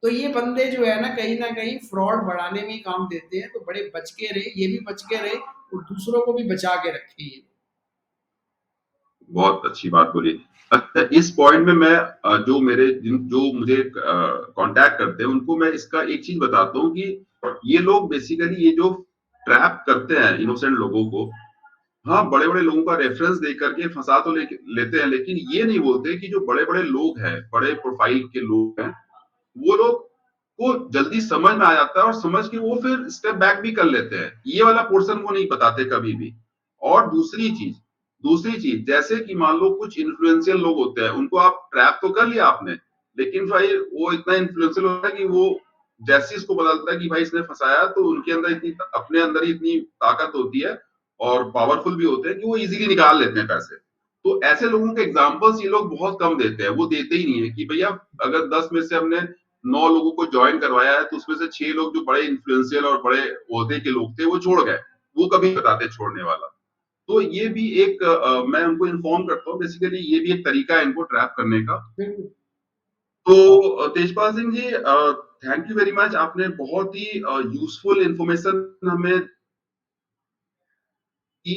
[SPEAKER 2] तो ये बंदे जो है ना कहीं फ्रॉड बढ़ाने में ही काम देते हैं, तो बड़े बच के रहे, ये भी बच के रहे और दूसरों को भी बचा के रखे ये।
[SPEAKER 1] बहुत अच्छी बात बोली। अच्छा, इस पॉइंट में मैं जो मुझे कांटेक्ट करते हैं उनको मैं इसका एक चीज बताता हूँ कि ये लोग बेसिकली ये जो ट्रैप करते हैं इनोसेंट लोगों को, हाँ बड़े बड़े लोगों का रेफरेंस दे करके फंसा तो लेते हैं, लेकिन ये नहीं बोलते कि जो बड़े बड़े लोग हैं, बड़े प्रोफाइल के लोग हैं, वो लोग को जल्दी समझ में आ जाता है और समझ के वो फिर स्टेप बैक भी कर लेते हैं। ये वाला पोर्शन वो नहीं बताते कभी भी। और दूसरी चीज जैसे कि मान लो कुछ इन्फ्लुएंशियल लोग होते हैं, उनको आप ट्रैप तो कर लिया आपने, लेकिन भाई वो इतना इन्फ्लुएंशियल होता है कि वो जैसे ही इसको पता चलता है कि भाई इसने फंसाया, तो उनके अंदर इतनी अपने अंदर ही इतनी ताकत होती है और पावरफुल भी होते हैं कि वो इजीली निकाल लेते हैं पैसे। तो ऐसे लोगों के एग्जांपल्स ये लोग बहुत कम देते हैं। वो देते ही नहीं है कि भैया अगर 10 में से हमने 9 लोगों को ज्वाइन करवाया है, तो उसमें से 6 लोग जो बड़े इन्फ्लुएंशियल और बड़े ओहदे के लोग थे, वो छोड़ गए। वो कभी बताते छोड़ने वाला। तो ये भी एक मैं उनको इन्फॉर्म करता हूँ, बेसिकली ये भी एक तरीका है इनको ट्रैप करने का।
[SPEAKER 2] बिल्कुल।
[SPEAKER 1] तो Tejpal Singh ji, thank you very much. आपने बहुत ही यूजफुल इंफॉर्मेशन हमें दी।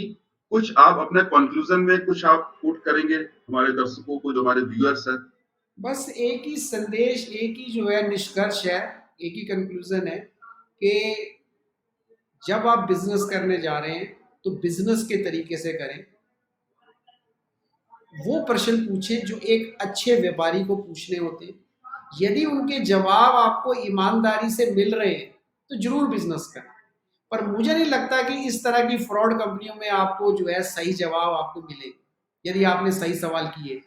[SPEAKER 1] कुछ आप अपने कंक्लूजन में कुछ आप कोट करेंगे हमारे दर्शकों को, जो हमारे व्यूअर्स हैं?
[SPEAKER 2] बस एक ही संदेश, एक ही जो है निष्कर्ष है, एक ही कंक्लूजन है कि जब आप बिजनेस करने जा रहे हैं तो बिजनेस के तरीके से करें। वो प्रश्न पूछें जो एक अच्छे व्यापारी को पूछने होते हैं। यदि उनके जवाब आपको ईमानदारी से मिल रहे हैं तो जरूर बिजनेस करें। पर मुझे नहीं लगता कि इस तरह की फ्रॉड कंपनियों में आपको जो है सही जवाब आपको मिले, यदि आपने सही सवाल किए।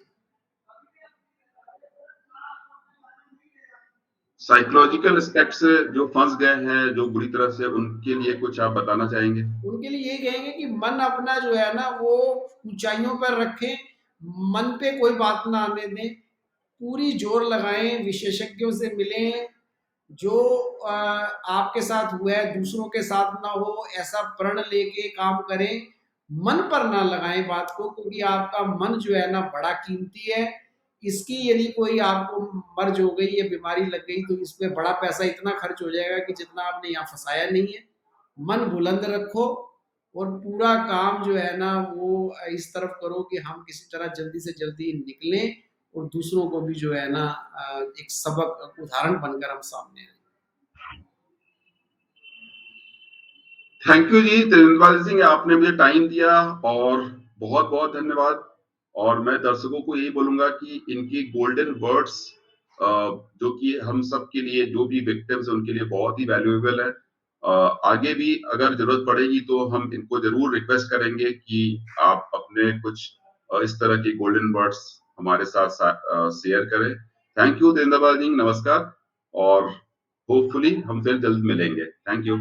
[SPEAKER 1] साइकोलॉजिकल एस्पेक्ट से जो फंस गए हैं, जो बुरी तरह से, उनके लिए कुछ आप बताना चाहेंगे?
[SPEAKER 2] उनके लिए यही कहेंगे कि मन अपना जो है ना वो ऊंचाइयों पर रखें, मन पे कोई बात ना आने दें, पूरी जोर लगाएं, विशेषज्ञों से मिलें। जो आपके साथ हुआ है दूसरों के साथ ना हो, ऐसा प्रण लेके काम करें। मन पर ना लगाएं बात को, क्योंकि आपका मन जो है ना बड़ा कीमती है। इसकी यदि कोई आपको मर्ज हो गई या बीमारी लग गई तो इसमें बड़ा पैसा इतना खर्च हो जाएगा कि जितना आपने यहाँ फंसाया नहीं है। मन बुलंद रखो और पूरा काम जो है ना वो इस तरफ करो कि हम किसी तरह जल्दी से जल्दी निकलें और दूसरों को भी जो है ना एक सबक उदाहरण बनकर हम सामने आए।
[SPEAKER 1] थैंक यू जी तेंदुलकर सिंह, आपने मुझे टाइम दिया और बहुत बहुत धन्यवाद। और मैं दर्शकों को यही बोलूंगा कि इनकी गोल्डन वर्ड्स जो कि हम सब के लिए, जो भी विक्टिम्स हैं उनके लिए बहुत ही वैल्यूएबल है। आगे भी अगर जरूरत पड़ेगी तो हम इनको जरूर रिक्वेस्ट करेंगे कि आप अपने कुछ इस तरह के गोल्डन वर्ड्स हमारे साथ शेयर करें। थैंक यू तेंदुलकर सिंह, नमस्कार। और होपफुली हम फिर जल्द मिलेंगे। Thank you.